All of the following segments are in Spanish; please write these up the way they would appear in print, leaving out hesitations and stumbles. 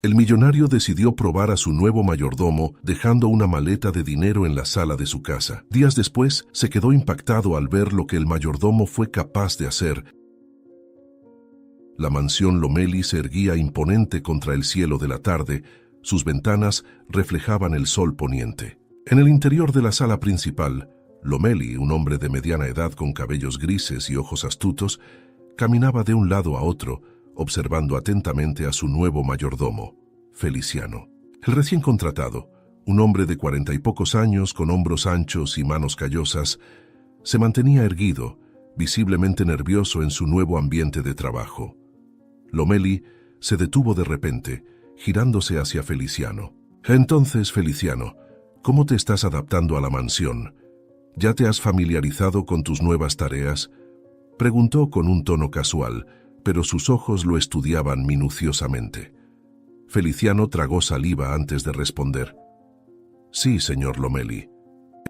El millonario decidió probar a su nuevo mayordomo dejando una maleta de dinero en la sala de su casa. Días después, se quedó impactado al ver lo que el mayordomo fue capaz de hacer. La mansión Lomeli se erguía imponente contra el cielo de la tarde. Sus ventanas reflejaban el sol poniente. En el interior de la sala principal, Lomeli, un hombre de mediana edad con cabellos grises y ojos astutos, caminaba de un lado a otro, observando atentamente a su nuevo mayordomo, Feliciano. El recién contratado, un hombre de 40 y pocos años con hombros anchos y manos callosas, se mantenía erguido, visiblemente nervioso en su nuevo ambiente de trabajo. Lomeli se detuvo de repente, girándose hacia Feliciano. Entonces, Feliciano, ¿cómo te estás adaptando a la mansión? ¿Ya te has familiarizado con tus nuevas tareas?, preguntó con un tono casual, pero sus ojos lo estudiaban minuciosamente. Feliciano tragó saliva antes de responder. Sí, señor Lomeli.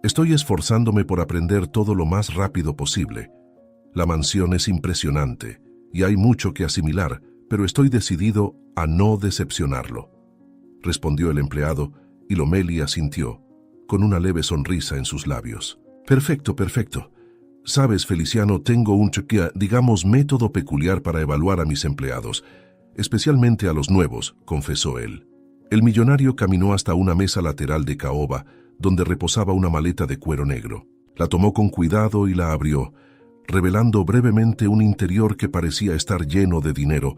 Estoy esforzándome por aprender todo lo más rápido posible. La mansión es impresionante y hay mucho que asimilar, pero estoy decidido a no decepcionarlo, respondió el empleado, y Lomeli asintió, con una leve sonrisa en sus labios. Perfecto, perfecto. Sabes, Feliciano, tengo un método peculiar para evaluar a mis empleados, especialmente a los nuevos, confesó él. El millonario caminó hasta una mesa lateral de caoba, donde reposaba una maleta de cuero negro. La tomó con cuidado y la abrió, revelando brevemente un interior que parecía estar lleno de dinero,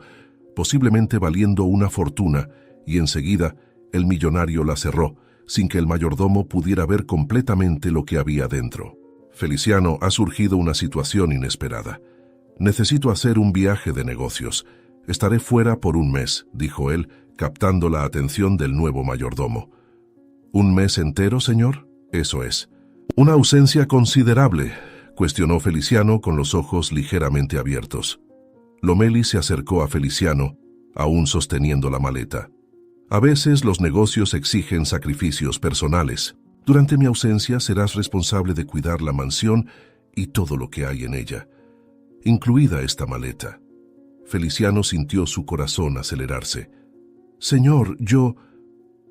posiblemente valiendo una fortuna, y enseguida el millonario la cerró, sin que el mayordomo pudiera ver completamente lo que había dentro. Feliciano, ha surgido una situación inesperada. Necesito hacer un viaje de negocios. Estaré fuera por un mes, dijo él, captando la atención del nuevo mayordomo. ¿Un mes entero, señor? Eso es. Una ausencia considerable, cuestionó Feliciano con los ojos ligeramente abiertos. Lomeli se acercó a Feliciano, aún sosteniendo la maleta. A veces los negocios exigen sacrificios personales. Durante mi ausencia serás responsable de cuidar la mansión y todo lo que hay en ella, incluida esta maleta. Feliciano sintió su corazón acelerarse. Señor, yo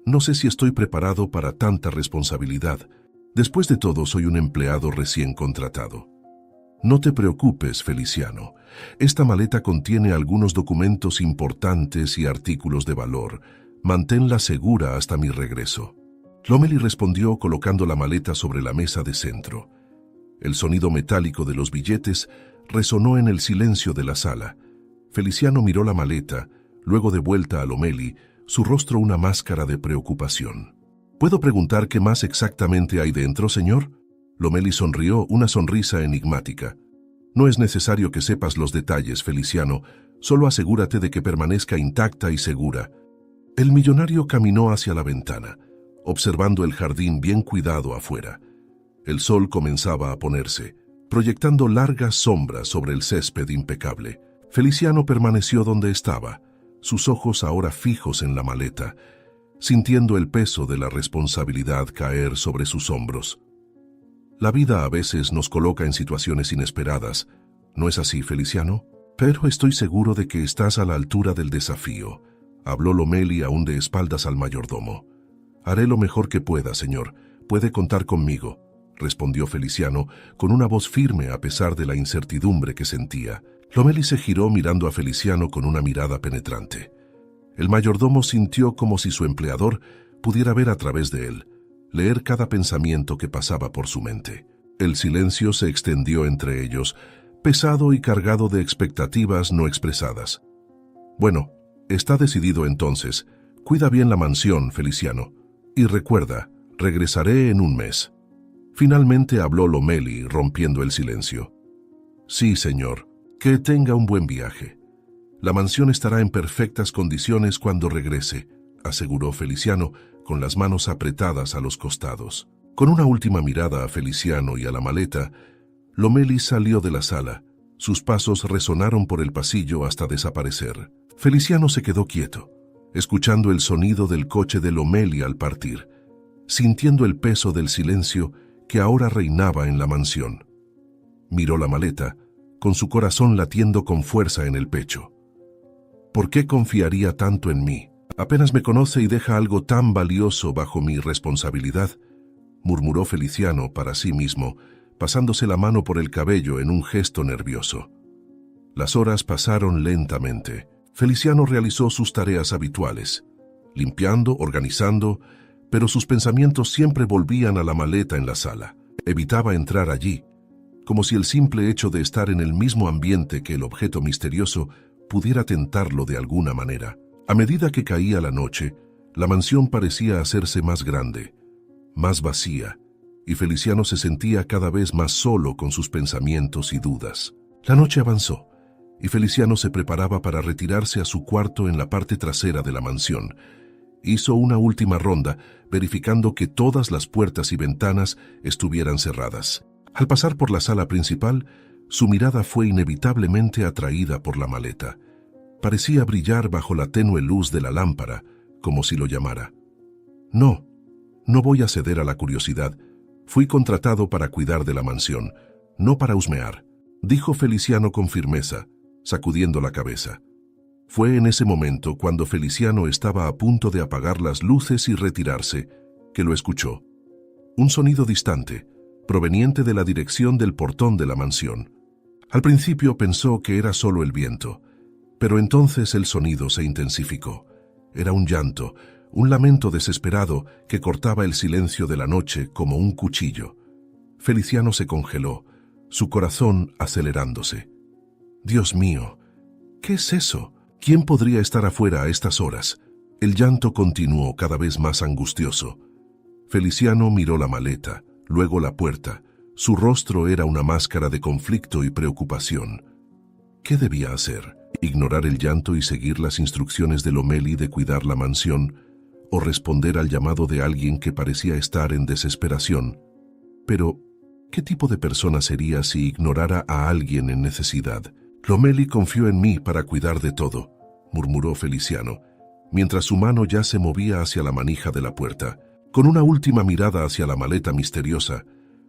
no sé si estoy preparado para tanta responsabilidad. Después de todo, soy un empleado recién contratado. No te preocupes, Feliciano. Esta maleta contiene algunos documentos importantes y artículos de valor. Manténla segura hasta mi regreso. Lomeli respondió colocando la maleta sobre la mesa de centro. El sonido metálico de los billetes resonó en el silencio de la sala. Feliciano miró la maleta, luego de vuelta a Lomeli, su rostro una máscara de preocupación. ¿Puedo preguntar qué más exactamente hay dentro, señor? Lomeli sonrió, una sonrisa enigmática. No es necesario que sepas los detalles, Feliciano, solo asegúrate de que permanezca intacta y segura. El millonario caminó hacia la ventana, observando el jardín bien cuidado afuera. El sol comenzaba a ponerse, proyectando largas sombras sobre el césped impecable. Feliciano permaneció donde estaba, sus ojos ahora fijos en la maleta, sintiendo el peso de la responsabilidad caer sobre sus hombros. La vida a veces nos coloca en situaciones inesperadas. ¿No es así, Feliciano? Pero estoy seguro de que estás a la altura del desafío, habló Lomeli aún de espaldas al mayordomo. Haré lo mejor que pueda, señor. Puede contar conmigo, respondió Feliciano con una voz firme a pesar de la incertidumbre que sentía. Lomeli se giró mirando a Feliciano con una mirada penetrante. El mayordomo sintió como si su empleador pudiera ver a través de él, leer cada pensamiento que pasaba por su mente. El silencio se extendió entre ellos, pesado y cargado de expectativas no expresadas. Bueno, está decidido entonces. Cuida bien la mansión, Feliciano. Y recuerda, regresaré en un mes. Finalmente habló Lomeli, rompiendo el silencio. Sí, señor. Que tenga un buen viaje. La mansión estará en perfectas condiciones cuando regrese, aseguró Feliciano, con las manos apretadas a los costados. Con una última mirada a Feliciano y a la maleta, Lomeli salió de la sala. Sus pasos resonaron por el pasillo hasta desaparecer. Feliciano se quedó quieto, escuchando el sonido del coche de Lomeli al partir, sintiendo el peso del silencio que ahora reinaba en la mansión. Miró la maleta, con su corazón latiendo con fuerza en el pecho. ¿Por qué confiaría tanto en mí? Apenas me conoce y deja algo tan valioso bajo mi responsabilidad, murmuró Feliciano para sí mismo, pasándose la mano por el cabello en un gesto nervioso. Las horas pasaron lentamente. Feliciano realizó sus tareas habituales, limpiando, organizando, pero sus pensamientos siempre volvían a la maleta en la sala. Evitaba entrar allí, como si el simple hecho de estar en el mismo ambiente que el objeto misterioso pudiera tentarlo de alguna manera. A medida que caía la noche, la mansión parecía hacerse más grande, más vacía, y Feliciano se sentía cada vez más solo con sus pensamientos y dudas. La noche avanzó, y Feliciano se preparaba para retirarse a su cuarto en la parte trasera de la mansión. Hizo una última ronda, verificando que todas las puertas y ventanas estuvieran cerradas. Al pasar por la sala principal, su mirada fue inevitablemente atraída por la maleta. Parecía brillar bajo la tenue luz de la lámpara, como si lo llamara. No voy a ceder a la curiosidad. Fui contratado para cuidar de la mansión, no para husmear, dijo Feliciano con firmeza, sacudiendo la cabeza. Fue en ese momento, cuando Feliciano estaba a punto de apagar las luces y retirarse, que lo escuchó. Un sonido distante, proveniente de la dirección del portón de la mansión. Al principio pensó que era solo el viento, pero entonces el sonido se intensificó. Era un llanto, un lamento desesperado que cortaba el silencio de la noche como un cuchillo. Feliciano se congeló, su corazón acelerándose. Dios mío, ¿qué es eso? ¿Quién podría estar afuera a estas horas? El llanto continuó cada vez más angustioso. Feliciano miró la maleta, luego la puerta. Su rostro era una máscara de conflicto y preocupación. ¿Qué debía hacer? ¿Ignorar el llanto y seguir las instrucciones de Lomeli de cuidar la mansión? ¿O responder al llamado de alguien que parecía estar en desesperación? Pero, ¿qué tipo de persona sería si ignorara a alguien en necesidad? Lomeli confió en mí para cuidar de todo, murmuró Feliciano, mientras su mano ya se movía hacia la manija de la puerta. Con una última mirada hacia la maleta misteriosa,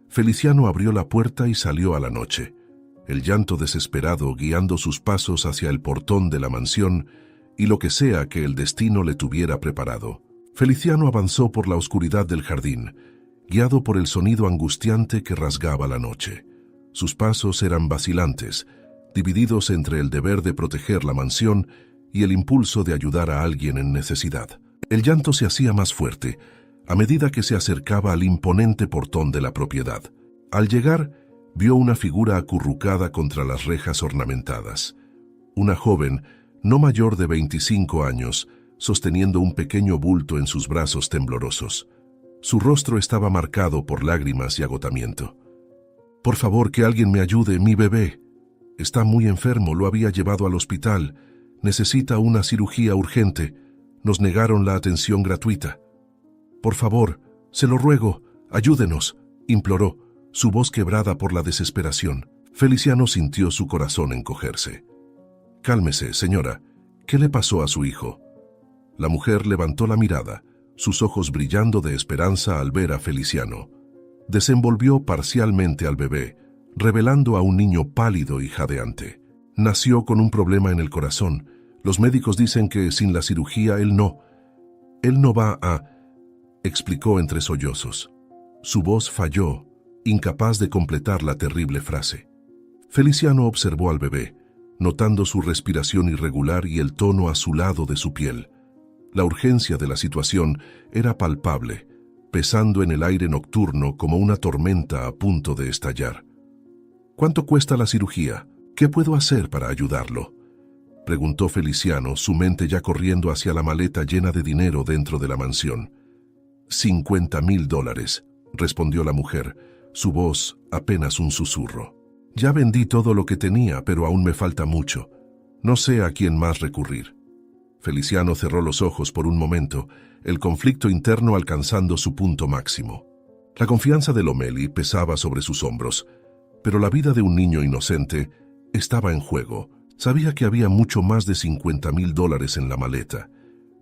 Feliciano abrió la puerta y salió a la noche, el llanto desesperado guiando sus pasos hacia el portón de la mansión y lo que sea que el destino le tuviera preparado. Feliciano avanzó por la oscuridad del jardín, guiado por el sonido angustiante que rasgaba la noche. Sus pasos eran vacilantes, divididos entre el deber de proteger la mansión y el impulso de ayudar a alguien en necesidad. El llanto se hacía más fuerte a medida que se acercaba al imponente portón de la propiedad. Al llegar, vio una figura acurrucada contra las rejas ornamentadas. Una joven, no mayor de 25 años, sosteniendo un pequeño bulto en sus brazos temblorosos. Su rostro estaba marcado por lágrimas y agotamiento. «Por favor, que alguien me ayude, mi bebé. Está muy enfermo, lo había llevado al hospital. Necesita una cirugía urgente. Nos negaron la atención gratuita. Por favor, se lo ruego, ayúdenos», imploró, su voz quebrada por la desesperación. Feliciano sintió su corazón encogerse. «Cálmese, señora. ¿Qué le pasó a su hijo?» La mujer levantó la mirada, sus ojos brillando de esperanza al ver a Feliciano. Desenvolvió parcialmente al bebé, revelando a un niño pálido y jadeante. Nació con un problema en el corazón. Los médicos dicen que sin la cirugía él no va a... explicó entre sollozos. Su voz falló, incapaz de completar la terrible frase. Feliciano observó al bebé, notando su respiración irregular y el tono azulado de su piel. La urgencia de la situación era palpable, pesando en el aire nocturno como una tormenta a punto de estallar. «¿Cuánto cuesta la cirugía? ¿Qué puedo hacer para ayudarlo?», preguntó Feliciano, su mente ya corriendo hacia la maleta llena de dinero dentro de la mansión. $50,000, respondió la mujer, su voz apenas un susurro. «Ya vendí todo lo que tenía, pero aún me falta mucho. No sé a quién más recurrir». Feliciano cerró los ojos por un momento, el conflicto interno alcanzando su punto máximo. La confianza de Lomeli pesaba sobre sus hombros, pero la vida de un niño inocente estaba en juego. Sabía que había mucho más de $50,000 en la maleta,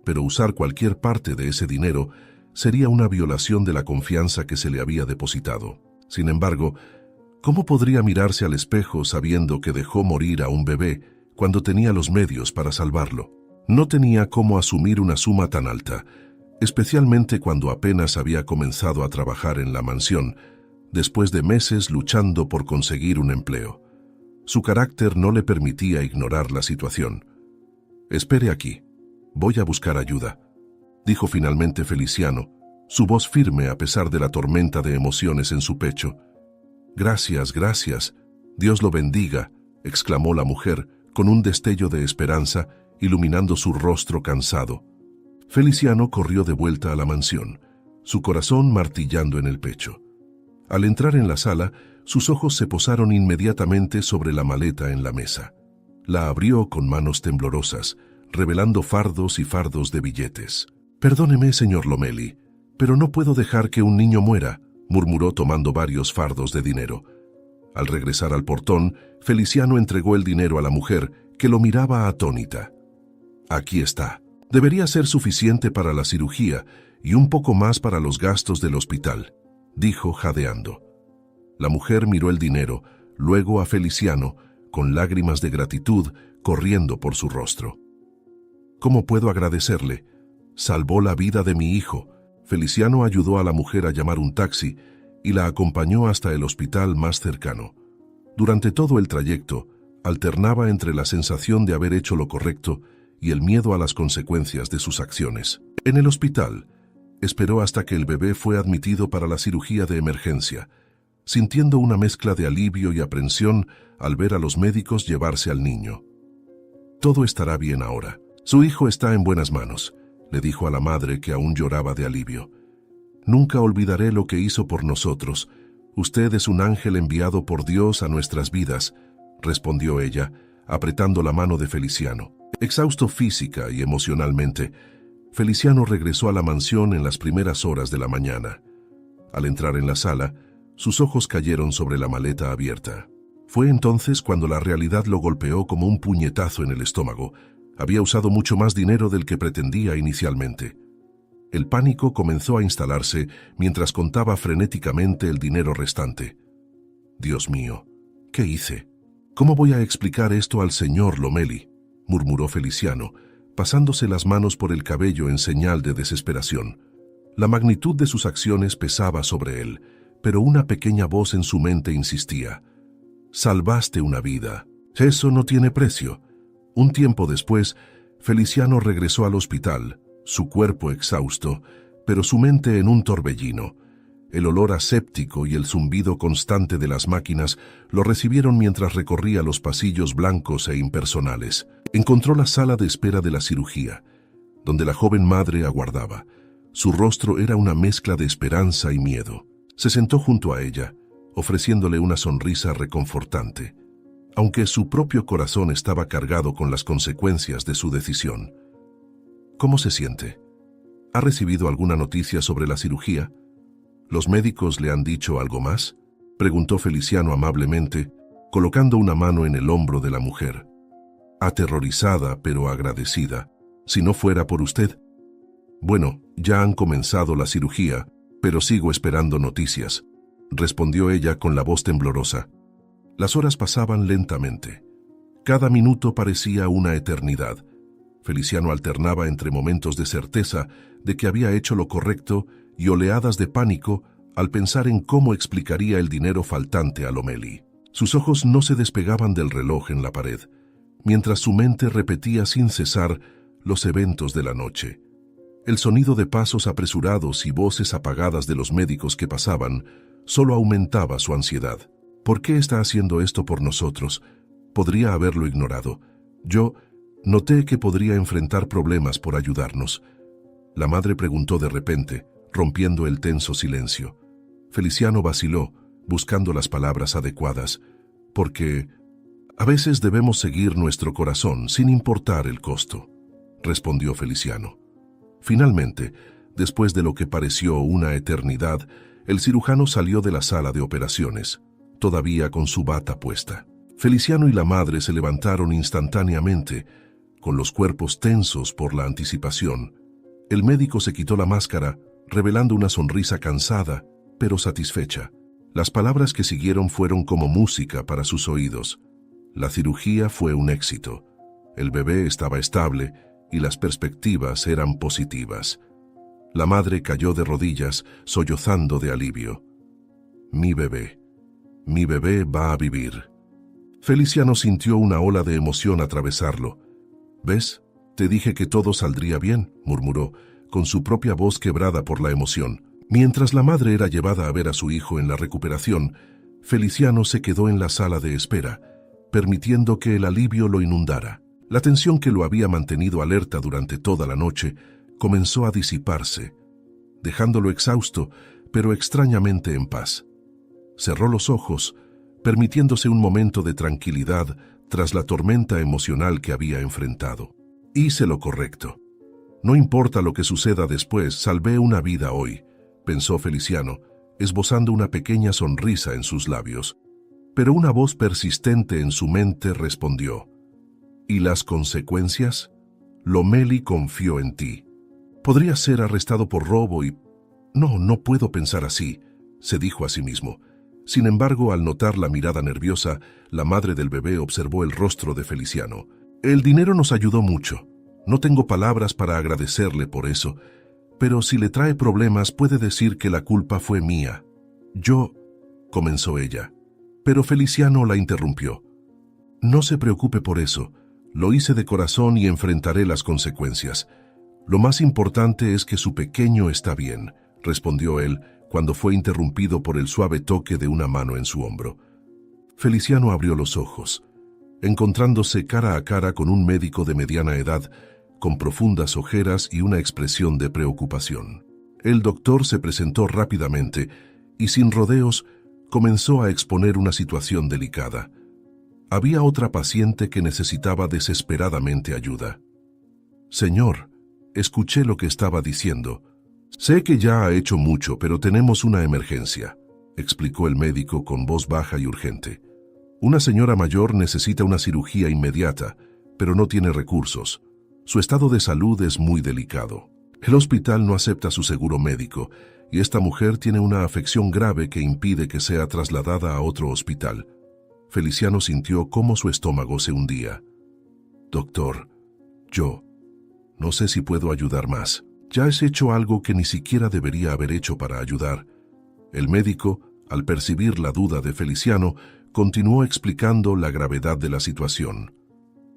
pero usar cualquier parte de ese dinero sería una violación de la confianza que se le había depositado. Sin embargo, ¿cómo podría mirarse al espejo sabiendo que dejó morir a un bebé cuando tenía los medios para salvarlo? No tenía cómo asumir una suma tan alta, especialmente cuando apenas había comenzado a trabajar en la mansión, después de meses luchando por conseguir un empleo. Su carácter no le permitía ignorar la situación. «Espere aquí. Voy a buscar ayuda», dijo finalmente Feliciano, su voz firme a pesar de la tormenta de emociones en su pecho. «Gracias, gracias. Dios lo bendiga», exclamó la mujer, con un destello de esperanza, iluminando su rostro cansado. Feliciano corrió de vuelta a la mansión, su corazón martillando en el pecho. Al entrar en la sala, sus ojos se posaron inmediatamente sobre la maleta en la mesa. La abrió con manos temblorosas, revelando fardos y fardos de billetes. «Perdóneme, señor Lomeli, pero no puedo dejar que un niño muera», murmuró tomando varios fardos de dinero. Al regresar al portón, Feliciano entregó el dinero a la mujer, que lo miraba atónita. «Aquí está. Debería ser suficiente para la cirugía y un poco más para los gastos del hospital», dijo jadeando. La mujer miró el dinero, luego a Feliciano, con lágrimas de gratitud corriendo por su rostro. «¿Cómo puedo agradecerle? Salvó la vida de mi hijo». Feliciano ayudó a la mujer a llamar un taxi y la acompañó hasta el hospital más cercano. Durante todo el trayecto, alternaba entre la sensación de haber hecho lo correcto y el miedo a las consecuencias de sus acciones. En el hospital, esperó hasta que el bebé fue admitido para la cirugía de emergencia, sintiendo una mezcla de alivio y aprensión al ver a los médicos llevarse al niño. «Todo estará bien ahora. Su hijo está en buenas manos», le dijo a la madre, que aún lloraba de alivio. «Nunca olvidaré lo que hizo por nosotros. Usted es un ángel enviado por Dios a nuestras vidas», respondió ella, apretando la mano de Feliciano. Exhausto física y emocionalmente, Feliciano regresó a la mansión en las primeras horas de la mañana. Al entrar en la sala, sus ojos cayeron sobre la maleta abierta. Fue entonces cuando la realidad lo golpeó como un puñetazo en el estómago. Había usado mucho más dinero del que pretendía inicialmente. El pánico comenzó a instalarse mientras contaba frenéticamente el dinero restante. «Dios mío, ¿qué hice? ¿Cómo voy a explicar esto al señor Lomeli?», murmuró Feliciano, pasándose las manos por el cabello en señal de desesperación. La magnitud de sus acciones pesaba sobre él, pero una pequeña voz en su mente insistía. «Salvaste una vida. Eso no tiene precio». Un tiempo después, Feliciano regresó al hospital, su cuerpo exhausto, pero su mente en un torbellino. El olor aséptico y el zumbido constante de las máquinas lo recibieron mientras recorría los pasillos blancos e impersonales. Encontró la sala de espera de la cirugía, donde la joven madre aguardaba. Su rostro era una mezcla de esperanza y miedo. Se sentó junto a ella, ofreciéndole una sonrisa reconfortante, aunque su propio corazón estaba cargado con las consecuencias de su decisión. «¿Cómo se siente? ¿Ha recibido alguna noticia sobre la cirugía? ¿Los médicos le han dicho algo más?», preguntó Feliciano amablemente, colocando una mano en el hombro de la mujer. Aterrorizada pero agradecida. «Si no fuera por usted». «Bueno, ya han comenzado la cirugía, pero sigo esperando noticias», respondió ella con la voz temblorosa. Las horas pasaban lentamente. Cada minuto parecía una eternidad. Feliciano alternaba entre momentos de certeza de que había hecho lo correcto y oleadas de pánico al pensar en cómo explicaría el dinero faltante a Lomeli. Sus ojos no se despegaban del reloj en la pared, mientras su mente repetía sin cesar los eventos de la noche. El sonido de pasos apresurados y voces apagadas de los médicos que pasaban solo aumentaba su ansiedad. «¿Por qué está haciendo esto por nosotros? Podría haberlo ignorado. Yo noté que podría enfrentar problemas por ayudarnos». La madre preguntó de repente, rompiendo el tenso silencio. Feliciano vaciló, buscando las palabras adecuadas, porque a veces debemos seguir nuestro corazón sin importar el costo, respondió Feliciano. Finalmente, después de lo que pareció una eternidad, el cirujano salió de la sala de operaciones, todavía con su bata puesta. Feliciano y la madre se levantaron instantáneamente, con los cuerpos tensos por la anticipación. El médico se quitó la máscara, revelando una sonrisa cansada, pero satisfecha. Las palabras que siguieron fueron como música para sus oídos. La cirugía fue un éxito. El bebé estaba estable y las perspectivas eran positivas. La madre cayó de rodillas, sollozando de alivio. Mi bebé va a vivir. Feliciano sintió una ola de emoción atravesarlo. ¿Ves? Te dije que todo saldría bien, murmuró, con su propia voz quebrada por la emoción. Mientras la madre era llevada a ver a su hijo en la recuperación, Feliciano se quedó en la sala de espera, permitiendo que el alivio lo inundara. La tensión que lo había mantenido alerta durante toda la noche comenzó a disiparse, dejándolo exhausto, pero extrañamente en paz. Cerró los ojos, permitiéndose un momento de tranquilidad tras la tormenta emocional que había enfrentado. Hice lo correcto. No importa lo que suceda después, salvé una vida hoy, pensó Feliciano, esbozando una pequeña sonrisa en sus labios. Pero una voz persistente en su mente respondió: ¿y las consecuencias? Lomeli confió en ti. Podrías ser arrestado por robo y... No puedo pensar así, se dijo a sí mismo. Sin embargo, al notar la mirada nerviosa, la madre del bebé observó el rostro de Feliciano. El dinero nos ayudó mucho. No tengo palabras para agradecerle por eso, pero si le trae problemas puede decir que la culpa fue mía. Comenzó ella, pero Feliciano la interrumpió. No se preocupe por eso. Lo hice de corazón y enfrentaré las consecuencias. Lo más importante es que su pequeño está bien, respondió él, cuando fue interrumpido por el suave toque de una mano en su hombro. Feliciano abrió los ojos, encontrándose cara a cara con un médico de mediana edad, con profundas ojeras y una expresión de preocupación. El doctor se presentó rápidamente y sin rodeos comenzó a exponer una situación delicada. Había otra paciente que necesitaba desesperadamente ayuda. Señor, escuché lo que estaba diciendo. Sé que ya ha hecho mucho, pero tenemos una emergencia, explicó el médico con voz baja y urgente. Una señora mayor necesita una cirugía inmediata, pero no tiene recursos. Su estado de salud es muy delicado. El hospital no acepta su seguro médico, y esta mujer tiene una afección grave que impide que sea trasladada a otro hospital. Feliciano sintió cómo su estómago se hundía. Doctor, no sé si puedo ayudar más. Ya has hecho algo que ni siquiera debería haber hecho para ayudar. El médico, al percibir la duda de Feliciano, continuó explicando la gravedad de la situación.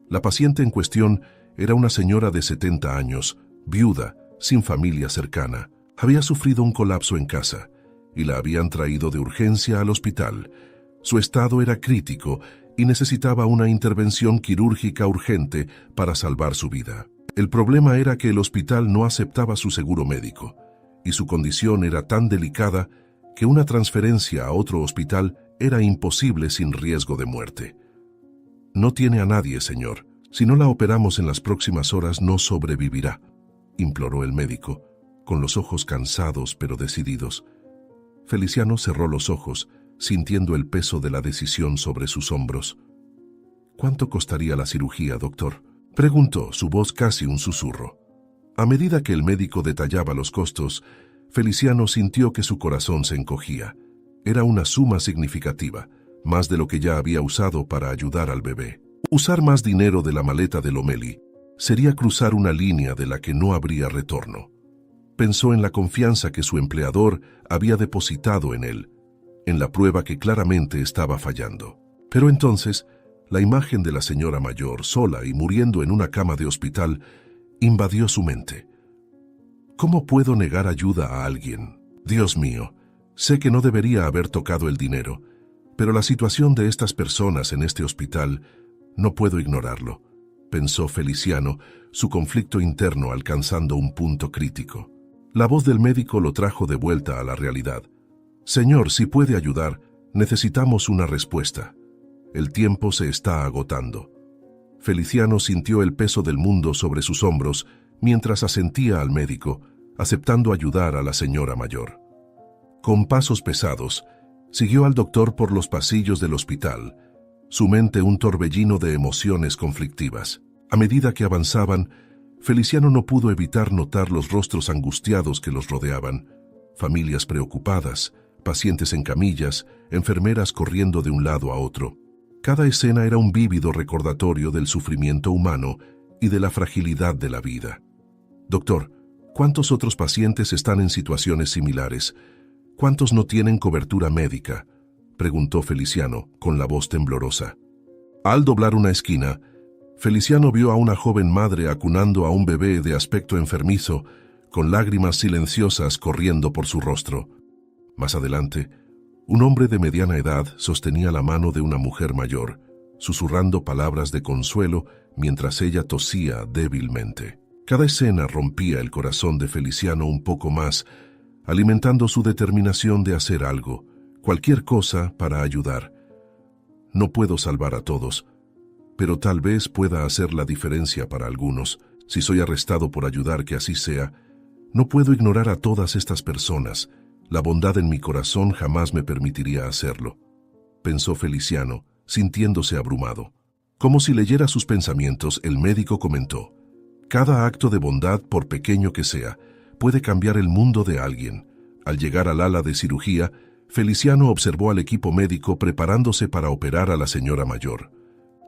La paciente en cuestión era una señora de 70 años, viuda, sin familia cercana. Había sufrido un colapso en casa y la habían traído de urgencia al hospital. Su estado era crítico y necesitaba una intervención quirúrgica urgente para salvar su vida. El problema era que el hospital no aceptaba su seguro médico, y su condición era tan delicada que una transferencia a otro hospital era imposible sin riesgo de muerte. No tiene a nadie, señor. Si no la operamos en las próximas horas, no sobrevivirá, imploró el médico, con los ojos cansados pero decididos. Feliciano cerró los ojos, sintiendo el peso de la decisión sobre sus hombros. ¿Cuánto costaría la cirugía, doctor?, preguntó, su voz casi un susurro. A medida que el médico detallaba los costos, Feliciano sintió que su corazón se encogía. Era una suma significativa, más de lo que ya había usado para ayudar al bebé. Usar más dinero de la maleta de Lomeli sería cruzar una línea de la que no habría retorno. Pensó en la confianza que su empleador había depositado en él, en la prueba que claramente estaba fallando. Pero entonces, la imagen de la señora mayor, sola y muriendo en una cama de hospital, invadió su mente. ¿Cómo puedo negar ayuda a alguien? Dios mío, sé que no debería haber tocado el dinero, pero la situación de estas personas en este hospital no puedo ignorarlo, pensó Feliciano, su conflicto interno alcanzando un punto crítico. La voz del médico lo trajo de vuelta a la realidad. Señor, si puede ayudar, necesitamos una respuesta. El tiempo se está agotando. Feliciano sintió el peso del mundo sobre sus hombros mientras asentía al médico, aceptando ayudar a la señora mayor. Con pasos pesados, siguió al doctor por los pasillos del hospital, su mente un torbellino de emociones conflictivas. A medida que avanzaban, Feliciano no pudo evitar notar los rostros angustiados que los rodeaban, familias preocupadas, pacientes en camillas, enfermeras corriendo de un lado a otro. Cada escena era un vívido recordatorio del sufrimiento humano y de la fragilidad de la vida. Doctor, ¿cuántos otros pacientes están en situaciones similares? ¿Cuántos no tienen cobertura médica?, preguntó Feliciano con la voz temblorosa. Al doblar una esquina, Feliciano vio a una joven madre acunando a un bebé de aspecto enfermizo, con lágrimas silenciosas corriendo por su rostro. Más adelante, un hombre de mediana edad sostenía la mano de una mujer mayor, susurrando palabras de consuelo mientras ella tosía débilmente. Cada escena rompía el corazón de Feliciano un poco más, alimentando su determinación de hacer algo, cualquier cosa para ayudar. No puedo salvar a todos, pero tal vez pueda hacer la diferencia para algunos. Si soy arrestado por ayudar, que así sea. No puedo ignorar a todas estas personas. La bondad en mi corazón jamás me permitiría hacerlo, pensó Feliciano, sintiéndose abrumado. Como si leyera sus pensamientos, el médico comentó: cada acto de bondad, por pequeño que sea, puede cambiar el mundo de alguien. Al llegar al ala de cirugía, Feliciano observó al equipo médico preparándose para operar a la señora mayor.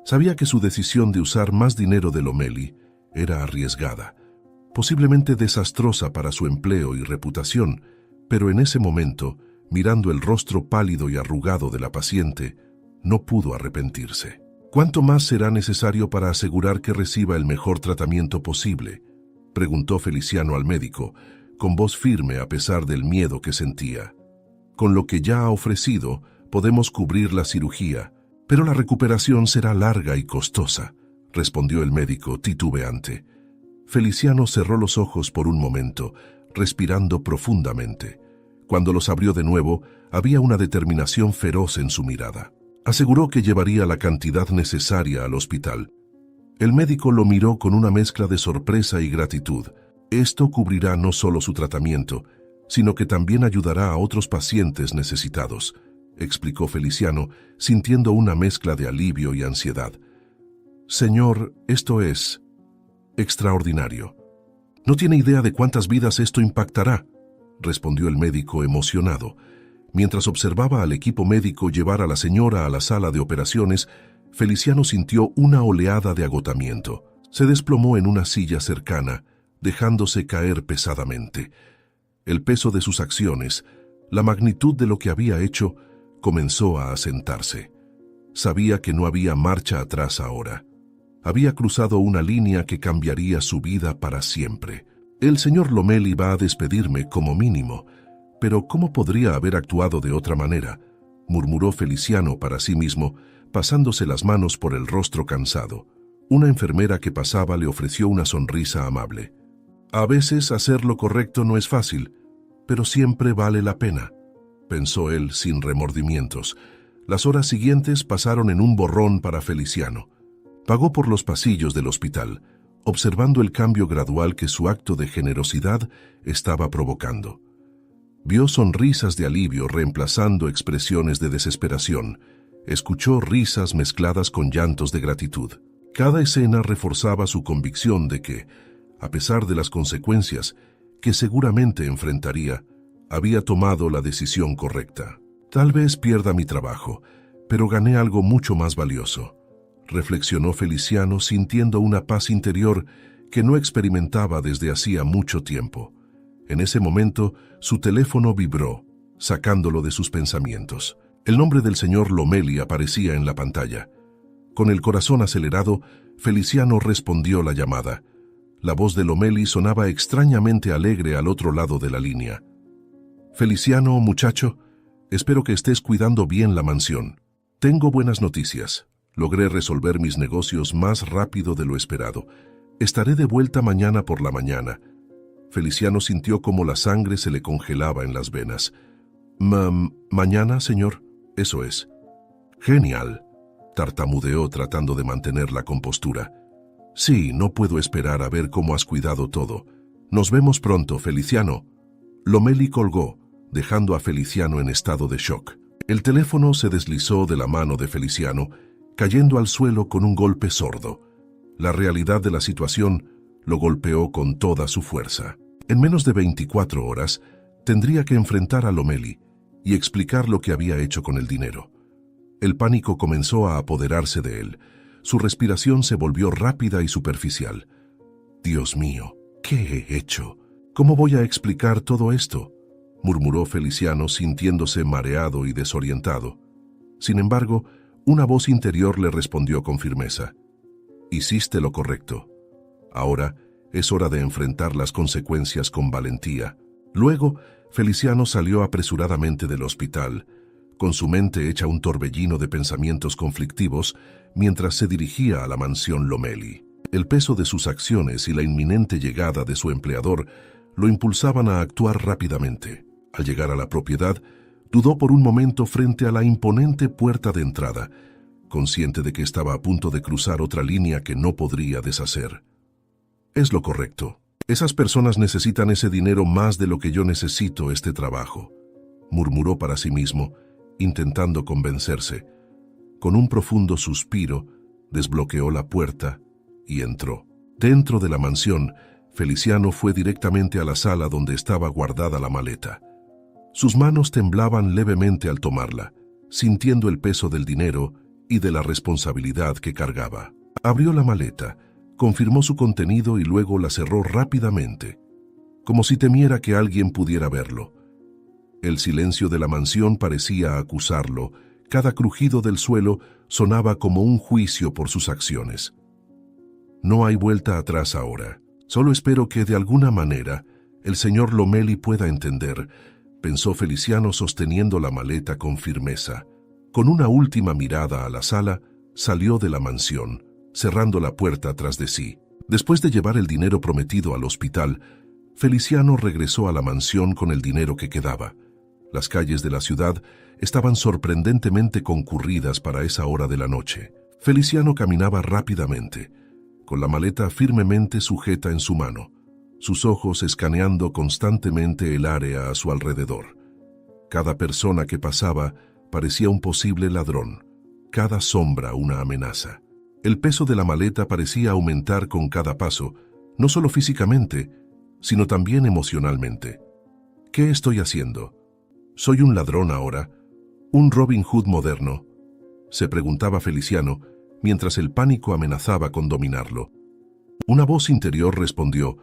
Sabía que su decisión de usar más dinero de Lomeli era arriesgada, posiblemente desastrosa para su empleo y reputación, pero en ese momento, mirando el rostro pálido y arrugado de la paciente, no pudo arrepentirse. ¿Cuánto más será necesario para asegurar que reciba el mejor tratamiento posible?, preguntó Feliciano al médico, con voz firme a pesar del miedo que sentía. Con lo que ya ha ofrecido, podemos cubrir la cirugía, pero la recuperación será larga y costosa, respondió el médico titubeante. Feliciano cerró los ojos por un momento, respirando profundamente. Cuando los abrió de nuevo, había una determinación feroz en su mirada. Aseguró que llevaría la cantidad necesaria al hospital. El médico lo miró con una mezcla de sorpresa y gratitud. Esto cubrirá no solo su tratamiento, sino que también ayudará a otros pacientes necesitados, explicó Feliciano, sintiendo una mezcla de alivio y ansiedad. Señor, esto es extraordinario. No tiene idea de cuántas vidas esto impactará, respondió el médico emocionado. Mientras observaba al equipo médico llevar a la señora a la sala de operaciones, Feliciano sintió una oleada de agotamiento. Se desplomó en una silla cercana, dejándose caer pesadamente. El peso de sus acciones, la magnitud de lo que había hecho, comenzó a asentarse. Sabía que no había marcha atrás ahora. Había cruzado una línea que cambiaría su vida para siempre. El señor Lomeli va a despedirme como mínimo, pero ¿cómo podría haber actuado de otra manera?, murmuró Feliciano para sí mismo, pasándose las manos por el rostro cansado. Una enfermera que pasaba le ofreció una sonrisa amable. A veces hacer lo correcto no es fácil, pero siempre vale la pena, pensó él sin remordimientos. Las horas siguientes pasaron en un borrón para Feliciano. Vagó por los pasillos del hospital, observando el cambio gradual que su acto de generosidad estaba provocando. Vio sonrisas de alivio reemplazando expresiones de desesperación. Escuchó risas mezcladas con llantos de gratitud. Cada escena reforzaba su convicción de que, a pesar de las consecuencias que seguramente enfrentaría, había tomado la decisión correcta. Tal vez pierda mi trabajo, pero gané algo mucho más valioso, reflexionó Feliciano, sintiendo una paz interior que no experimentaba desde hacía mucho tiempo. En ese momento, su teléfono vibró, sacándolo de sus pensamientos. El nombre del señor Lomeli aparecía en la pantalla. Con el corazón acelerado, Feliciano respondió la llamada. La voz de Lomeli sonaba extrañamente alegre al otro lado de la línea. Feliciano, muchacho, espero que estés cuidando bien la mansión. Tengo buenas noticias. Logré resolver mis negocios más rápido de lo esperado. Estaré de vuelta mañana por la mañana. Feliciano sintió como la sangre se le congelaba en las venas. ¿Mañana, señor? Eso es. Genial, tartamudeó tratando de mantener la compostura. Sí, no puedo esperar a ver cómo has cuidado todo. Nos vemos pronto, Feliciano. Lomeli colgó, dejando a Feliciano en estado de shock. El teléfono se deslizó de la mano de Feliciano, cayendo al suelo con un golpe sordo. La realidad de la situación lo golpeó con toda su fuerza. En menos de 24 horas, tendría que enfrentar a Lomeli y explicar lo que había hecho con el dinero. El pánico comenzó a apoderarse de él. Su respiración se volvió rápida y superficial. «Dios mío, ¿qué he hecho? ¿Cómo voy a explicar todo esto?», murmuró Feliciano sintiéndose mareado y desorientado. Sin embargo, una voz interior le respondió con firmeza. «Hiciste lo correcto. Ahora es hora de enfrentar las consecuencias con valentía». Luego, Feliciano salió apresuradamente del hospital, con su mente hecha un torbellino de pensamientos conflictivos, mientras se dirigía a la mansión Lomeli. El peso de sus acciones y la inminente llegada de su empleador lo impulsaban a actuar rápidamente. Al llegar a la propiedad, dudó por un momento frente a la imponente puerta de entrada, consciente de que estaba a punto de cruzar otra línea que no podría deshacer. «Es lo correcto. Esas personas necesitan ese dinero más de lo que yo necesito este trabajo», murmuró para sí mismo, intentando convencerse. Con un profundo suspiro, desbloqueó la puerta y entró. Dentro de la mansión, Feliciano fue directamente a la sala donde estaba guardada la maleta. Sus manos temblaban levemente al tomarla, sintiendo el peso del dinero y de la responsabilidad que cargaba. Abrió la maleta, confirmó su contenido y luego la cerró rápidamente, como si temiera que alguien pudiera verlo. El silencio de la mansión parecía acusarlo, cada crujido del suelo sonaba como un juicio por sus acciones. «No hay vuelta atrás ahora. Solo espero que de alguna manera el señor Lomeli pueda entender», pensó Feliciano sosteniendo la maleta con firmeza. Con una última mirada a la sala, salió de la mansión, cerrando la puerta tras de sí. Después de llevar el dinero prometido al hospital, Feliciano regresó a la mansión con el dinero que quedaba. Las calles de la ciudad estaban sorprendentemente concurridas para esa hora de la noche. Feliciano caminaba rápidamente, con la maleta firmemente sujeta en su mano, sus ojos escaneando constantemente el área a su alrededor. Cada persona que pasaba parecía un posible ladrón, cada sombra una amenaza. El peso de la maleta parecía aumentar con cada paso, no solo físicamente, sino también emocionalmente. «¿Qué estoy haciendo? ¿Soy un ladrón ahora? ¿Un Robin Hood moderno?», se preguntaba Feliciano, mientras el pánico amenazaba con dominarlo. Una voz interior respondió: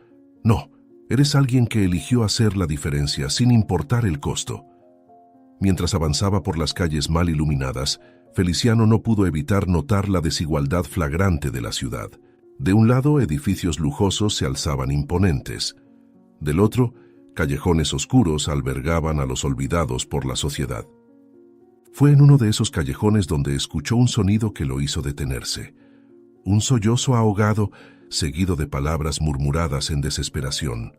«No, eres alguien que eligió hacer la diferencia sin importar el costo». Mientras avanzaba por las calles mal iluminadas, Feliciano no pudo evitar notar la desigualdad flagrante de la ciudad. De un lado, edificios lujosos se alzaban imponentes. Del otro, callejones oscuros albergaban a los olvidados por la sociedad. Fue en uno de esos callejones donde escuchó un sonido que lo hizo detenerse. Un sollozo ahogado, seguido de palabras murmuradas en desesperación.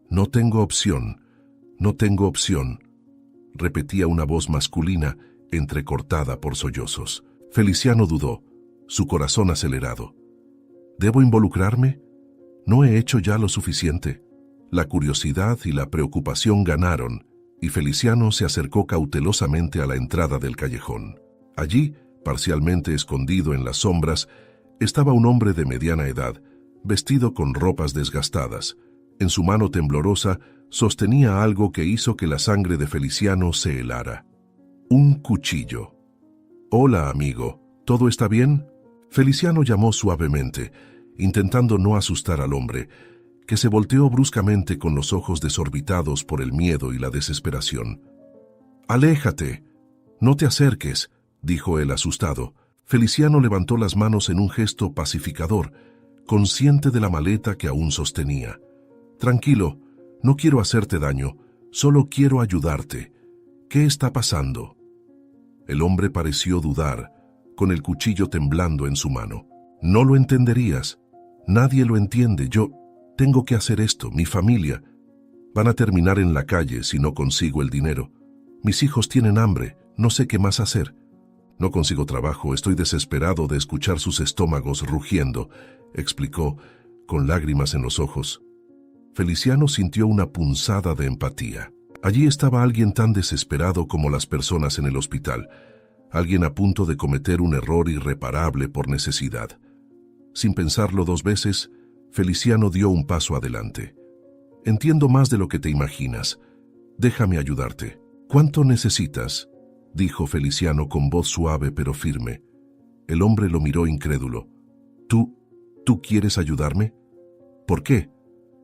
«No tengo opción, no tengo opción», repetía una voz masculina entrecortada por sollozos. Feliciano dudó, su corazón acelerado. «¿Debo involucrarme? ¿No he hecho ya lo suficiente?». La curiosidad y la preocupación ganaron, y Feliciano se acercó cautelosamente a la entrada del callejón. Allí, parcialmente escondido en las sombras, estaba un hombre de mediana edad, vestido con ropas desgastadas. En su mano temblorosa sostenía algo que hizo que la sangre de Feliciano se helara. Un cuchillo. «Hola, amigo, ¿todo está bien?». Feliciano llamó suavemente, intentando no asustar al hombre, que se volteó bruscamente con los ojos desorbitados por el miedo y la desesperación. «Aléjate, no te acerques», dijo él asustado. Feliciano levantó las manos en un gesto pacificador, consciente de la maleta que aún sostenía. «Tranquilo, no quiero hacerte daño, solo quiero ayudarte. ¿Qué está pasando?». El hombre pareció dudar, con el cuchillo temblando en su mano. «No lo entenderías. Nadie lo entiende. Yo tengo que hacer esto. Mi familia van a terminar en la calle si no consigo el dinero. Mis hijos tienen hambre. No sé qué más hacer. No consigo trabajo. Estoy desesperado de escuchar sus estómagos rugiendo», explicó, con lágrimas en los ojos. Feliciano sintió una punzada de empatía. Allí estaba alguien tan desesperado como las personas en el hospital, alguien a punto de cometer un error irreparable por necesidad. Sin pensarlo dos veces, Feliciano dio un paso adelante. «Entiendo más de lo que te imaginas. Déjame ayudarte». «¿Cuánto necesitas?», dijo Feliciano con voz suave pero firme. El hombre lo miró incrédulo. ¿Tú quieres ayudarme? ¿Por qué?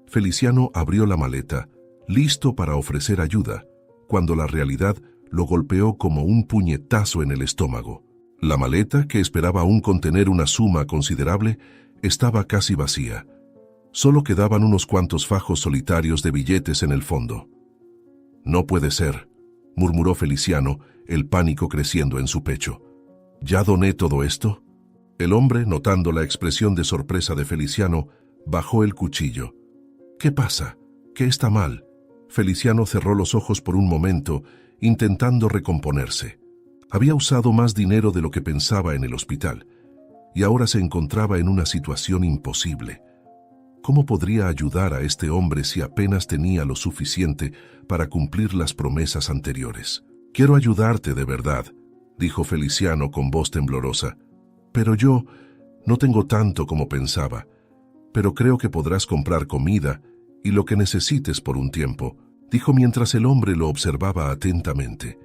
Feliciano abrió la maleta, listo para ofrecer ayuda, cuando la realidad lo golpeó como un puñetazo en el estómago. La maleta, que esperaba aún contener una suma considerable, estaba casi vacía. Solo quedaban unos cuantos fajos solitarios de billetes en el fondo. «No puede ser», murmuró Feliciano, el pánico creciendo en su pecho. «¿Ya doné todo esto?» El hombre, notando la expresión de sorpresa de Feliciano, bajó el cuchillo. «¿Qué pasa? ¿Qué está mal?» Feliciano cerró los ojos por un momento, intentando recomponerse. Había usado más dinero de lo que pensaba en el hospital, y ahora se encontraba en una situación imposible. ¿Cómo podría ayudar a este hombre si apenas tenía lo suficiente para cumplir las promesas anteriores? «Quiero ayudarte de verdad», dijo Feliciano con voz temblorosa. «Pero yo no tengo tanto como pensaba, pero creo que podrás comprar comida y lo que necesites por un tiempo», dijo mientras el hombre lo observaba atentamente,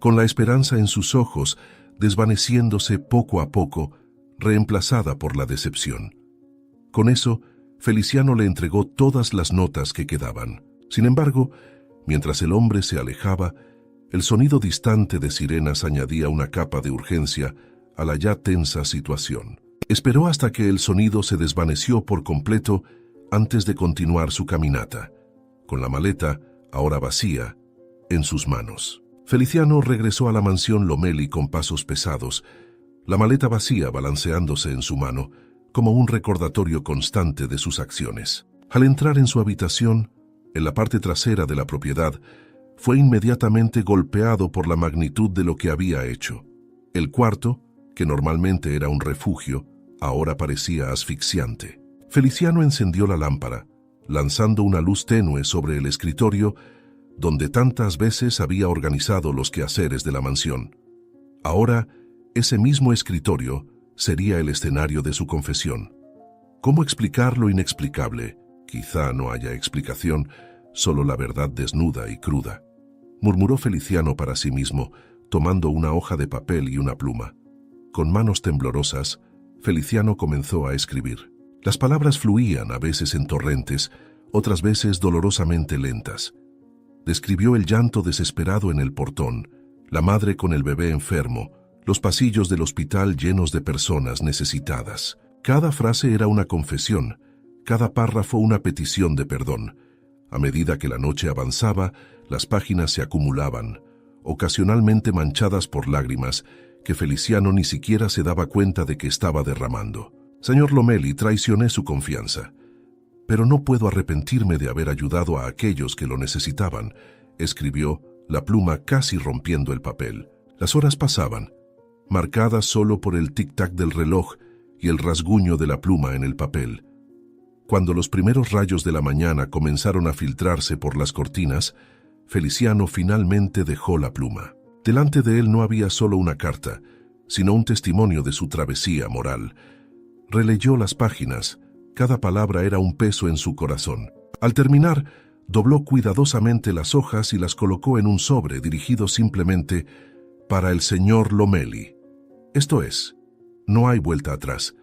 con la esperanza en sus ojos desvaneciéndose poco a poco, reemplazada por la decepción. Con eso, Feliciano le entregó todas las notas que quedaban. Sin embargo, mientras el hombre se alejaba, el sonido distante de sirenas añadía una capa de urgencia a la ya tensa situación. Esperó hasta que el sonido se desvaneció por completo antes de continuar su caminata, con la maleta, ahora vacía, en sus manos. Feliciano regresó a la mansión Lomeli con pasos pesados, la maleta vacía balanceándose en su mano, como un recordatorio constante de sus acciones. Al entrar en su habitación, en la parte trasera de la propiedad, fue inmediatamente golpeado por la magnitud de lo que había hecho. El cuarto, que normalmente era un refugio, ahora parecía asfixiante. Feliciano encendió la lámpara, lanzando una luz tenue sobre el escritorio donde tantas veces había organizado los quehaceres de la mansión. Ahora, ese mismo escritorio sería el escenario de su confesión. ¿Cómo explicar lo inexplicable? Quizá no haya explicación, solo la verdad desnuda y cruda, murmuró Feliciano para sí mismo, tomando una hoja de papel y una pluma. Con manos temblorosas, Feliciano comenzó a escribir. Las palabras fluían, a veces en torrentes, otras veces dolorosamente lentas. Describió el llanto desesperado en el portón, la madre con el bebé enfermo, los pasillos del hospital llenos de personas necesitadas. Cada frase era una confesión, cada párrafo una petición de perdón. A medida que la noche avanzaba, las páginas se acumulaban, ocasionalmente manchadas por lágrimas que Feliciano ni siquiera se daba cuenta de que estaba derramando. «Señor Lomeli, traicioné su confianza, pero no puedo arrepentirme de haber ayudado a aquellos que lo necesitaban», escribió, la pluma casi rompiendo el papel. Las horas pasaban, marcadas solo por el tic-tac del reloj y el rasguño de la pluma en el papel. Cuando los primeros rayos de la mañana comenzaron a filtrarse por las cortinas, Feliciano finalmente dejó la pluma. Delante de él no había solo una carta, sino un testimonio de su travesía moral. Releyó las páginas, cada palabra era un peso en su corazón. Al terminar, dobló cuidadosamente las hojas y las colocó en un sobre dirigido simplemente para el señor Lomeli. Esto es, no hay vuelta atrás,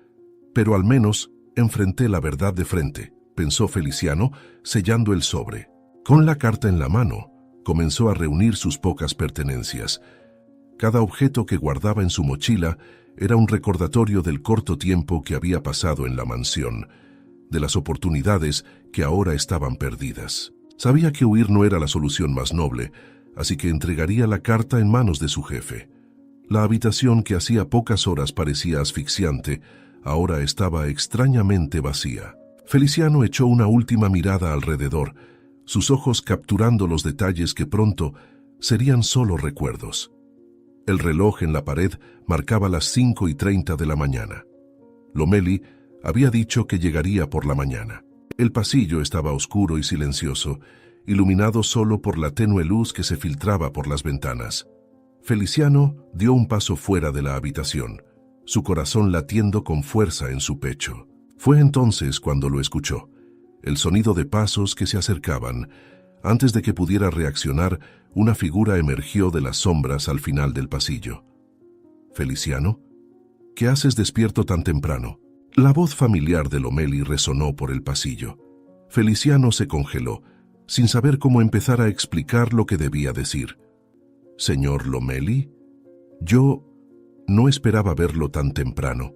pero al menos enfrenté la verdad de frente, pensó Feliciano, sellando el sobre. Con la carta en la mano, comenzó a reunir sus pocas pertenencias. Cada objeto que guardaba en su mochila era un recordatorio del corto tiempo que había pasado en la mansión, de las oportunidades que ahora estaban perdidas. Sabía que huir no era la solución más noble, así que entregaría la carta en manos de su jefe. La habitación que hacía pocas horas parecía asfixiante, ahora estaba extrañamente vacía. Feliciano echó una última mirada alrededor, sus ojos capturando los detalles que pronto serían solo recuerdos. El reloj en la pared marcaba las 5:30 de la mañana. Lomeli había dicho que llegaría por la mañana. El pasillo estaba oscuro y silencioso, iluminado solo por la tenue luz que se filtraba por las ventanas. Feliciano dio un paso fuera de la habitación, su corazón latiendo con fuerza en su pecho. Fue entonces cuando lo escuchó, el sonido de pasos que se acercaban. Antes de que pudiera reaccionar, una figura emergió de las sombras al final del pasillo. «¿Feliciano?», ¿Qué haces despierto tan temprano? La voz familiar de Lomeli resonó por el pasillo. Feliciano se congeló, sin saber cómo empezar a explicar lo que debía decir. «¿Señor Lomeli? Yo no esperaba verlo tan temprano».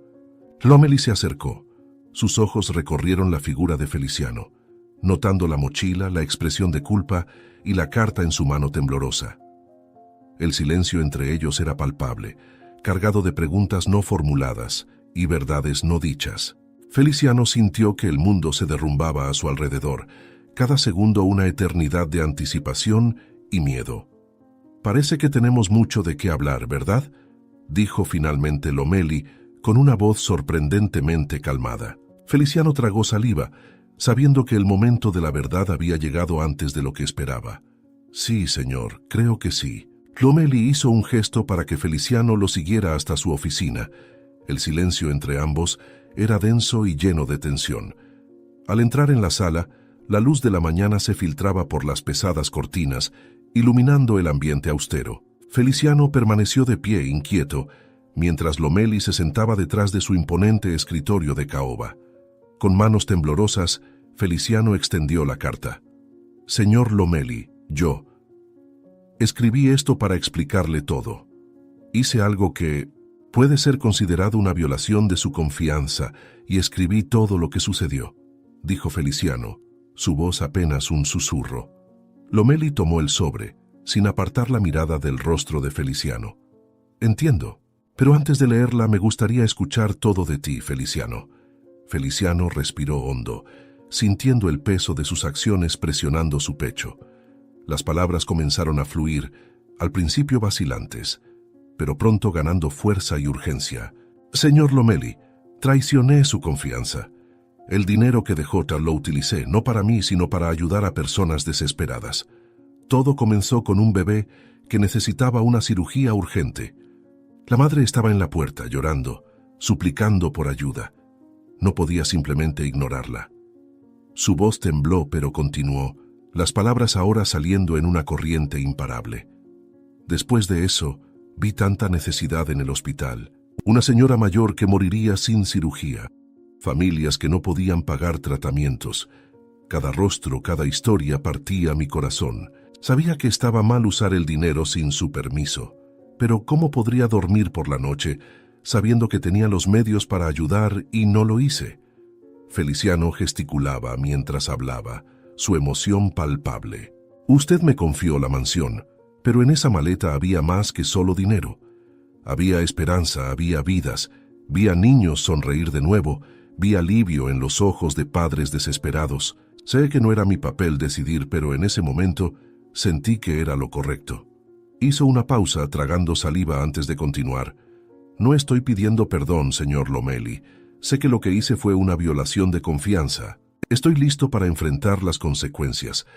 Lomeli se acercó. Sus ojos recorrieron la figura de Feliciano, notando la mochila, la expresión de culpa y la carta en su mano temblorosa. El silencio entre ellos era palpable, cargado de preguntas no formuladas y verdades no dichas. Feliciano sintió que el mundo se derrumbaba a su alrededor, cada segundo una eternidad de anticipación y miedo. «Parece que tenemos mucho de qué hablar, ¿verdad?», dijo finalmente Lomeli con una voz sorprendentemente calmada. Feliciano tragó saliva, sabiendo que el momento de la verdad había llegado antes de lo que esperaba. «Sí, señor, creo que sí». Lomeli hizo un gesto para que Feliciano lo siguiera hasta su oficina. El silencio entre ambos era denso y lleno de tensión. Al entrar en la sala, la luz de la mañana se filtraba por las pesadas cortinas, iluminando el ambiente austero. Feliciano permaneció de pie, inquieto, mientras Lomeli se sentaba detrás de su imponente escritorio de caoba. Con manos temblorosas, Feliciano extendió la carta. «Señor Lomeli, yo escribí esto para explicarle todo. Hice algo que puede ser considerado una violación de su confianza y escribí todo lo que sucedió», dijo Feliciano, su voz apenas un susurro. Lomeli tomó el sobre, sin apartar la mirada del rostro de Feliciano. «Entiendo, pero antes de leerla me gustaría escuchar todo de ti, Feliciano». Feliciano respiró hondo, sintiendo el peso de sus acciones presionando su pecho. Las palabras comenzaron a fluir, al principio vacilantes, pero pronto ganando fuerza y urgencia. «Señor Lomeli, traicioné su confianza. El dinero que dejó lo utilicé, no para mí, sino para ayudar a personas desesperadas. Todo comenzó con un bebé que necesitaba una cirugía urgente. La madre estaba en la puerta, llorando, suplicando por ayuda. No podía simplemente ignorarla». Su voz tembló, pero continuó, las palabras ahora saliendo en una corriente imparable. «Después de eso, vi tanta necesidad en el hospital. Una señora mayor que moriría sin cirugía. Familias que no podían pagar tratamientos. Cada rostro, cada historia partía mi corazón. Sabía que estaba mal usar el dinero sin su permiso. Pero ¿cómo podría dormir por la noche sabiendo que tenía los medios para ayudar y no lo hice?» Feliciano gesticulaba mientras hablaba, su emoción palpable. «Usted me confió la mansión, pero en esa maleta había más que solo dinero. Había esperanza, había vidas, vi a niños sonreír de nuevo, vi alivio en los ojos de padres desesperados. Sé que no era mi papel decidir, pero en ese momento sentí que era lo correcto». Hizo una pausa, tragando saliva antes de continuar. «No estoy pidiendo perdón, señor Lomeli. Sé que lo que hice fue una violación de confianza. Estoy listo para enfrentar las consecuencias,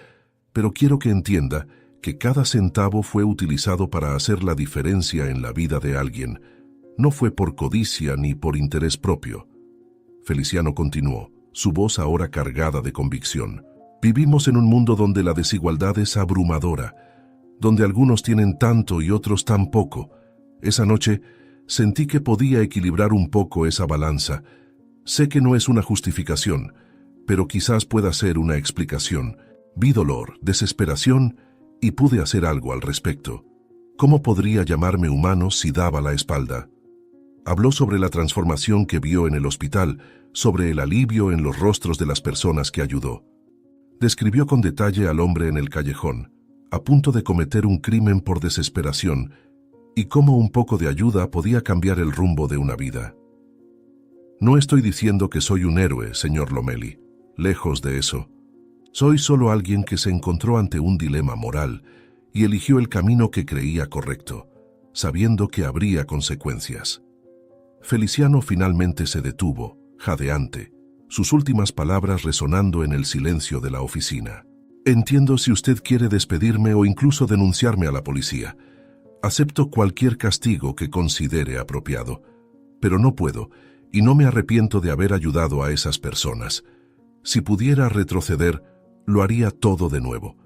pero quiero que entienda que cada centavo fue utilizado para hacer la diferencia en la vida de alguien. No fue por codicia ni por interés propio». Feliciano continuó, su voz ahora cargada de convicción. «Vivimos en un mundo donde la desigualdad es abrumadora, donde algunos tienen tanto y otros tan poco. Esa noche sentí que podía equilibrar un poco esa balanza. Sé que no es una justificación, pero quizás pueda ser una explicación. Vi dolor, desesperación y pude hacer algo al respecto. ¿Cómo podría llamarme humano si daba la espalda?» Habló sobre la transformación que vio en el hospital, sobre el alivio en los rostros de las personas que ayudó. Describió con detalle al hombre en el callejón, a punto de cometer un crimen por desesperación, y cómo un poco de ayuda podía cambiar el rumbo de una vida. «No estoy diciendo que soy un héroe, señor Lomeli. Lejos de eso. Soy solo alguien que se encontró ante un dilema moral y eligió el camino que creía correcto, sabiendo que habría consecuencias». Feliciano finalmente se detuvo, jadeante, sus últimas palabras resonando en el silencio de la oficina. «Entiendo si usted quiere despedirme o incluso denunciarme a la policía. Acepto cualquier castigo que considere apropiado, pero no puedo, y no me arrepiento de haber ayudado a esas personas. Si pudiera retroceder, lo haría todo de nuevo».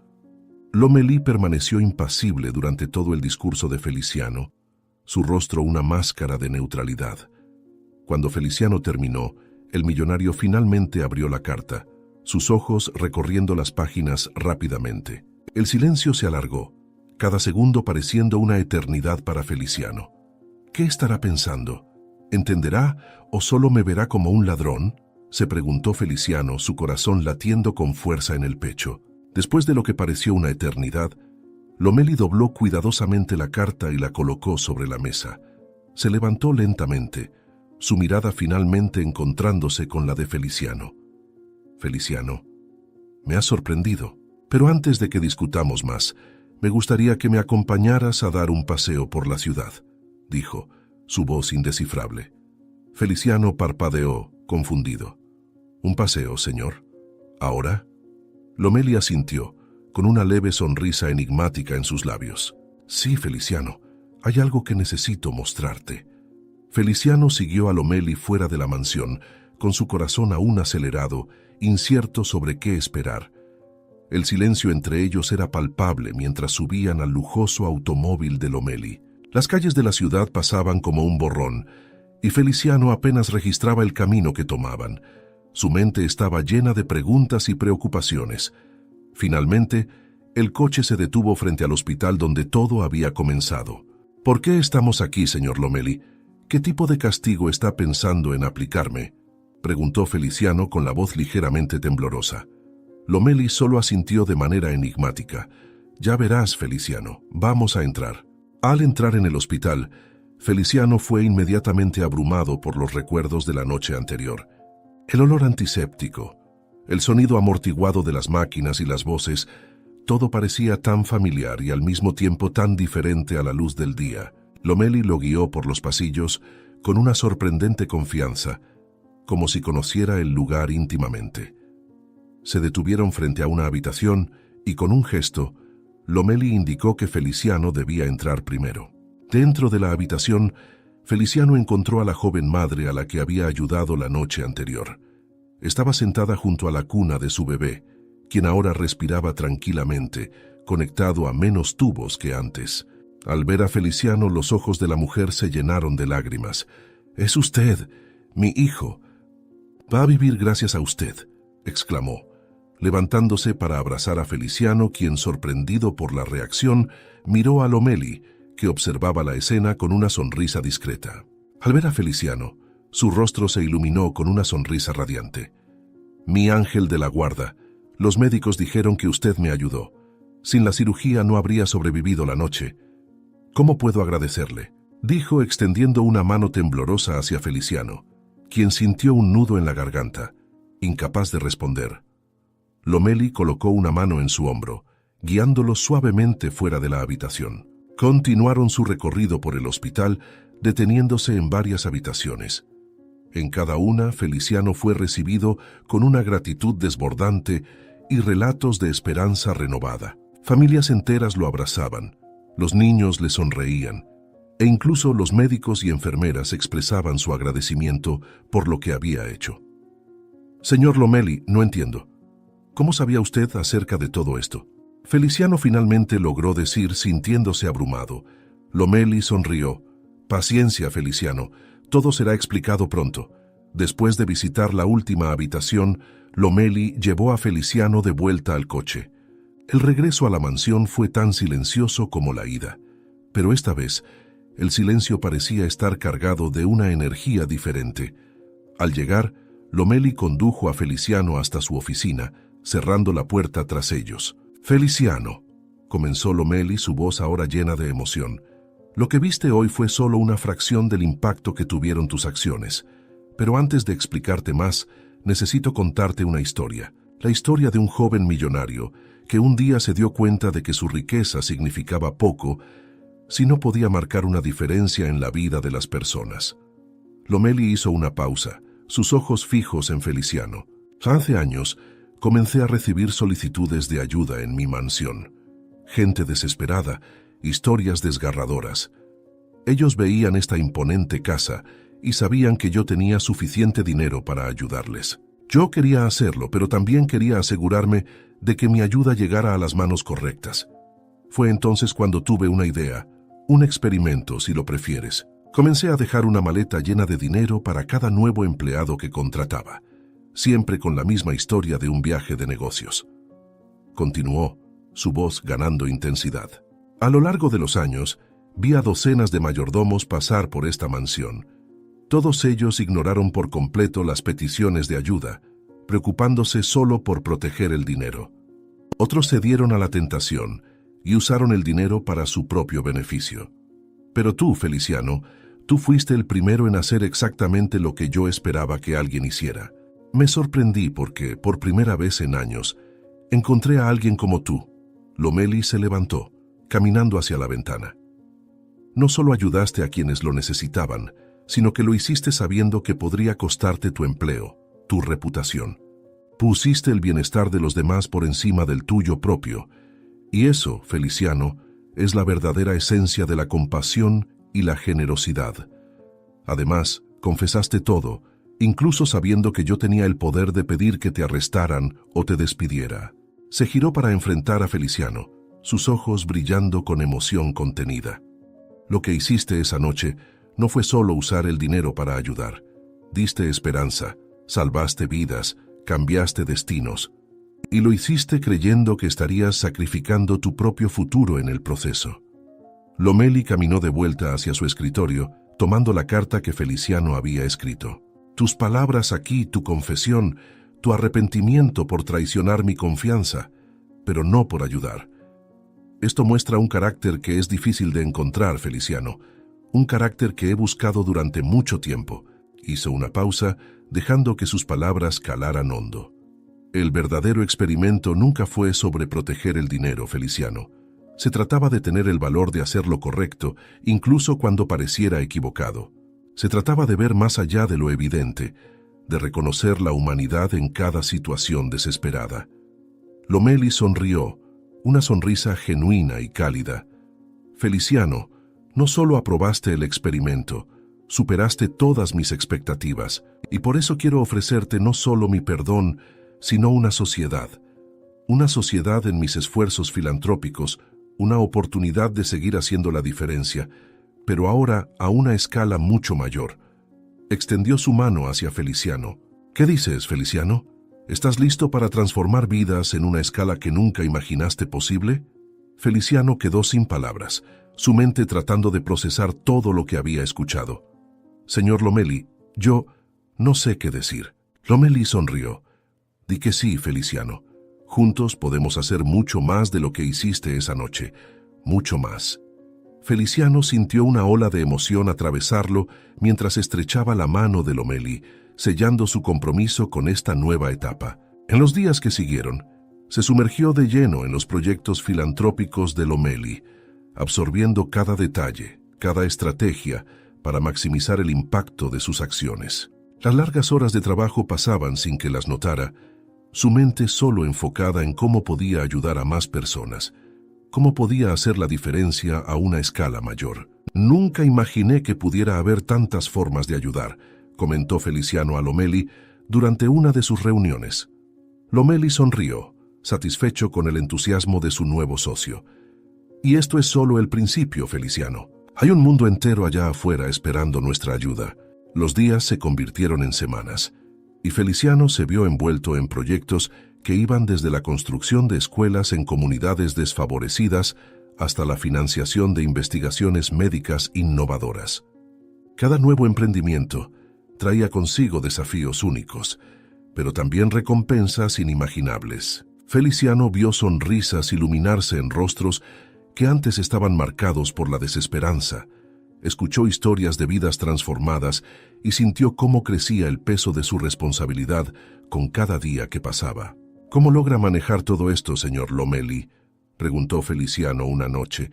Lomeli permaneció impasible durante todo el discurso de Feliciano, su rostro una máscara de neutralidad. Cuando Feliciano terminó, el millonario finalmente abrió la carta, sus ojos recorriendo las páginas rápidamente. El silencio se alargó, cada segundo pareciendo una eternidad para Feliciano. ¿Qué estará pensando? ¿Entenderá o solo me verá como un ladrón?, se preguntó Feliciano, su corazón latiendo con fuerza en el pecho. Después de lo que pareció una eternidad, Lomelí dobló cuidadosamente la carta y la colocó sobre la mesa. Se levantó lentamente, su mirada finalmente encontrándose con la de Feliciano. Feliciano, me has sorprendido, pero antes de que discutamos más, me gustaría que me acompañaras a dar un paseo por la ciudad, dijo, su voz indescifrable. Feliciano parpadeó, confundido. ¿Un paseo, señor? ¿Ahora? Lomelí asintió, con una leve sonrisa enigmática en sus labios. Sí, Feliciano, hay algo que necesito mostrarte. Feliciano siguió a Lomelí fuera de la mansión, con su corazón aún acelerado, incierto sobre qué esperar. El silencio entre ellos era palpable mientras subían al lujoso automóvil de Lomelí. Las calles de la ciudad pasaban como un borrón, y Feliciano apenas registraba el camino que tomaban. Su mente estaba llena de preguntas y preocupaciones. Finalmente, el coche se detuvo frente al hospital donde todo había comenzado. ¿Por qué estamos aquí, señor Lomelí? ¿Qué tipo de castigo está pensando en aplicarme?, preguntó Feliciano con la voz ligeramente temblorosa. Lomelí solo asintió de manera enigmática. Ya verás, Feliciano, vamos a entrar. Al entrar en el hospital, Feliciano fue inmediatamente abrumado por los recuerdos de la noche anterior. El olor antiséptico, el sonido amortiguado de las máquinas y las voces, todo parecía tan familiar y al mismo tiempo tan diferente a la luz del día. Lomelí lo guió por los pasillos con una sorprendente confianza, como si conociera el lugar íntimamente. Se detuvieron frente a una habitación y con un gesto, Lomelí indicó que Feliciano debía entrar primero. Dentro de la habitación, Feliciano encontró a la joven madre a la que había ayudado la noche anterior. Estaba sentada junto a la cuna de su bebé, quien ahora respiraba tranquilamente, conectado a menos tubos que antes. Al ver a Feliciano, los ojos de la mujer se llenaron de lágrimas. «Es usted, mi hijo. Va a vivir gracias a usted», exclamó, levantándose para abrazar a Feliciano, quien, sorprendido por la reacción, miró a Lomelí, que observaba la escena con una sonrisa discreta. Al ver a Feliciano, su rostro se iluminó con una sonrisa radiante. «Mi ángel de la guarda, los médicos dijeron que usted me ayudó. Sin la cirugía no habría sobrevivido la noche. ¿Cómo puedo agradecerle?», dijo extendiendo una mano temblorosa hacia Feliciano, quien sintió un nudo en la garganta, incapaz de responder. Lomelí colocó una mano en su hombro, guiándolo suavemente fuera de la habitación. Continuaron su recorrido por el hospital, deteniéndose en varias habitaciones. En cada una, Feliciano fue recibido con una gratitud desbordante y relatos de esperanza renovada. Familias enteras lo abrazaban, los niños le sonreían, e incluso los médicos y enfermeras expresaban su agradecimiento por lo que había hecho. «Señor Lomelí, no entiendo. ¿Cómo sabía usted acerca de todo esto?», Feliciano finalmente logró decir, sintiéndose abrumado. Lomelí sonrió. «Paciencia, Feliciano, todo será explicado pronto». Después de visitar la última habitación, Lomelí llevó a Feliciano de vuelta al coche. El regreso a la mansión fue tan silencioso como la ida, pero esta vez el silencio parecía estar cargado de una energía diferente. Al llegar, Lomelí condujo a Feliciano hasta su oficina, cerrando la puerta tras ellos. «Feliciano», comenzó Lomelí, su voz ahora llena de emoción, «lo que viste hoy fue solo una fracción del impacto que tuvieron tus acciones. Pero antes de explicarte más, necesito contarte una historia. La historia de un joven millonario que un día se dio cuenta de que su riqueza significaba poco si no podía marcar una diferencia en la vida de las personas». Lomelí hizo una pausa, sus ojos fijos en Feliciano. «Hace años, comencé a recibir solicitudes de ayuda en mi mansión. Gente desesperada, historias desgarradoras. Ellos veían esta imponente casa y sabían que yo tenía suficiente dinero para ayudarles. Yo quería hacerlo, pero también quería asegurarme de que mi ayuda llegara a las manos correctas. Fue entonces cuando tuve una idea, un experimento, si lo prefieres. Comencé a dejar una maleta llena de dinero para cada nuevo empleado que contrataba, siempre con la misma historia de un viaje de negocios. Continuó, su voz ganando intensidad. A lo largo de los años, vi a docenas de mayordomos pasar por esta mansión. Todos ellos ignoraron por completo las peticiones de ayuda, preocupándose solo por proteger el dinero. Otros cedieron a la tentación y usaron el dinero para su propio beneficio. Pero tú, Feliciano, tú fuiste el primero en hacer exactamente lo que yo esperaba que alguien hiciera. Me sorprendí porque, por primera vez en años, encontré a alguien como tú. Lomeli se levantó, caminando hacia la ventana. No solo ayudaste a quienes lo necesitaban, sino que lo hiciste sabiendo que podría costarte tu empleo, tu reputación. Pusiste el bienestar de los demás por encima del tuyo propio, y eso, Feliciano, es la verdadera esencia de la compasión y la generosidad. Además, confesaste todo, incluso sabiendo que yo tenía el poder de pedir que te arrestaran o te despidiera. Se giró para enfrentar a Feliciano, sus ojos brillando con emoción contenida. Lo que hiciste esa noche no fue solo usar el dinero para ayudar. Diste esperanza, salvaste vidas, cambiaste destinos. Y lo hiciste creyendo que estarías sacrificando tu propio futuro en el proceso. Lomeli caminó de vuelta hacia su escritorio, tomando la carta que Feliciano había escrito. Tus palabras aquí, tu confesión, tu arrepentimiento por traicionar mi confianza, pero no por ayudar. Esto muestra un carácter que es difícil de encontrar, Feliciano, un carácter que he buscado durante mucho tiempo. Hizo una pausa, dejando que sus palabras calaran hondo. El verdadero experimento nunca fue sobre proteger el dinero, Feliciano. Se trataba de tener el valor de hacer lo correcto, incluso cuando pareciera equivocado. Se trataba de ver más allá de lo evidente, de reconocer la humanidad en cada situación desesperada. Lomeli sonrió, una sonrisa genuina y cálida. Feliciano, no solo aprobaste el experimento, superaste todas mis expectativas, y por eso quiero ofrecerte no solo mi perdón, sino una sociedad en mis esfuerzos filantrópicos, una oportunidad de seguir haciendo la diferencia, pero ahora a una escala mucho mayor. Extendió su mano hacia Feliciano. ¿Qué dices, Feliciano? ¿Estás listo para transformar vidas en una escala que nunca imaginaste posible? Feliciano quedó sin palabras, su mente tratando de procesar todo lo que había escuchado. Señor Lomeli, yo no sé qué decir. Lomeli sonrió. Di que sí, Feliciano. Juntos podemos hacer mucho más de lo que hiciste esa noche. Mucho más. Feliciano sintió una ola de emoción atravesarlo mientras estrechaba la mano de Lomeli, sellando su compromiso con esta nueva etapa. En los días que siguieron, se sumergió de lleno en los proyectos filantrópicos de Lomeli, absorbiendo cada detalle, cada estrategia, para maximizar el impacto de sus acciones. Las largas horas de trabajo pasaban sin que las notara, su mente solo enfocada en cómo podía ayudar a más personas, cómo podía hacer la diferencia a una escala mayor. Nunca imaginé que pudiera haber tantas formas de ayudar, comentó Feliciano a Lomeli durante una de sus reuniones. Lomeli sonrió, satisfecho con el entusiasmo de su nuevo socio. Y esto es solo el principio, Feliciano. Hay un mundo entero allá afuera esperando nuestra ayuda. Los días se convirtieron en semanas, y Feliciano se vio envuelto en proyectos que iban desde la construcción de escuelas en comunidades desfavorecidas hasta la financiación de investigaciones médicas innovadoras. Cada nuevo emprendimiento traía consigo desafíos únicos, pero también recompensas inimaginables. Feliciano vio sonrisas iluminarse en rostros que antes estaban marcados por la desesperanza. Escuchó historias de vidas transformadas y sintió cómo crecía el peso de su responsabilidad con cada día que pasaba. ¿Cómo logra manejar todo esto, señor Lomeli?, preguntó Feliciano una noche,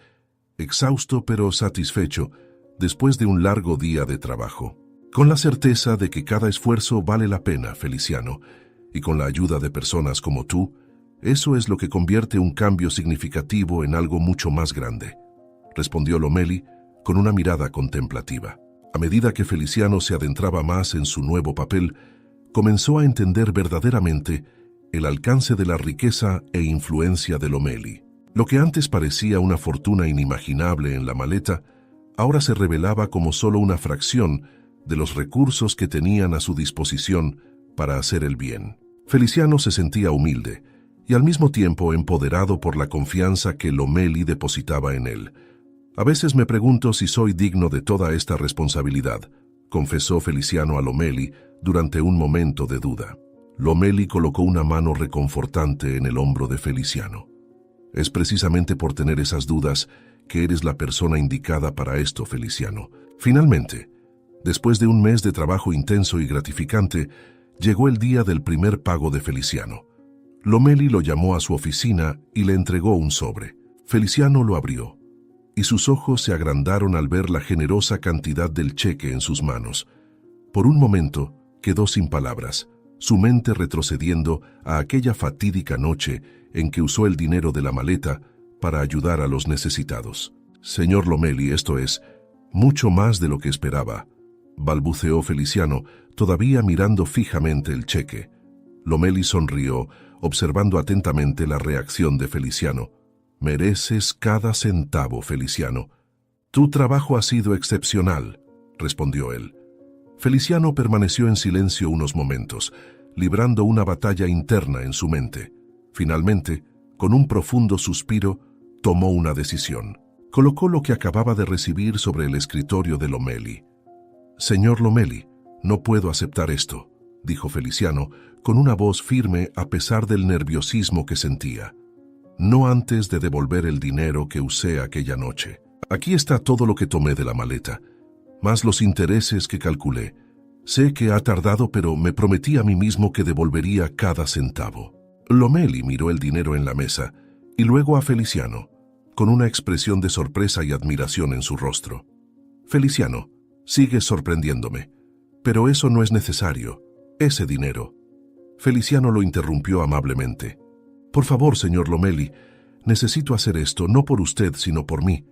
exhausto pero satisfecho, después de un largo día de trabajo. Con la certeza de que cada esfuerzo vale la pena, Feliciano, y con la ayuda de personas como tú, eso es lo que convierte un cambio significativo en algo mucho más grande, respondió Lomeli con una mirada contemplativa. A medida que Feliciano se adentraba más en su nuevo papel, comenzó a entender verdaderamente el alcance de la riqueza e influencia de Lomeli. Lo que antes parecía una fortuna inimaginable en la maleta, ahora se revelaba como solo una fracción de los recursos que tenían a su disposición para hacer el bien. Feliciano se sentía humilde y al mismo tiempo empoderado por la confianza que Lomeli depositaba en él. «A veces me pregunto si soy digno de toda esta responsabilidad», confesó Feliciano a Lomeli durante un momento de duda. Lomeli colocó una mano reconfortante en el hombro de Feliciano. «Es precisamente por tener esas dudas que eres la persona indicada para esto, Feliciano». Finalmente, después de un mes de trabajo intenso y gratificante, llegó el día del primer pago de Feliciano. Lomeli lo llamó a su oficina y le entregó un sobre. Feliciano lo abrió, y sus ojos se agrandaron al ver la generosa cantidad del cheque en sus manos. Por un momento quedó sin palabras, su mente retrocediendo a aquella fatídica noche en que usó el dinero de la maleta para ayudar a los necesitados. «Señor Lomeli, esto es mucho más de lo que esperaba», balbuceó Feliciano, todavía mirando fijamente el cheque. Lomeli sonrió, observando atentamente la reacción de Feliciano. «Mereces cada centavo, Feliciano. Tu trabajo ha sido excepcional», respondió él. Feliciano permaneció en silencio unos momentos, librando una batalla interna en su mente. Finalmente, con un profundo suspiro, tomó una decisión. Colocó lo que acababa de recibir sobre el escritorio de Lomeli. «Señor Lomeli, no puedo aceptar esto», dijo Feliciano, con una voz firme a pesar del nerviosismo que sentía. «No antes de devolver el dinero que usé aquella noche. Aquí está todo lo que tomé de la maleta, más los intereses que calculé. Sé que ha tardado, pero me prometí a mí mismo que devolvería cada centavo». Lomeli miró el dinero en la mesa y luego a Feliciano, con una expresión de sorpresa y admiración en su rostro. «Feliciano, sigues sorprendiéndome, pero eso no es necesario. Ese dinero». Feliciano lo interrumpió amablemente. «Por favor, señor Lomeli, necesito hacer esto no por usted, sino por mí,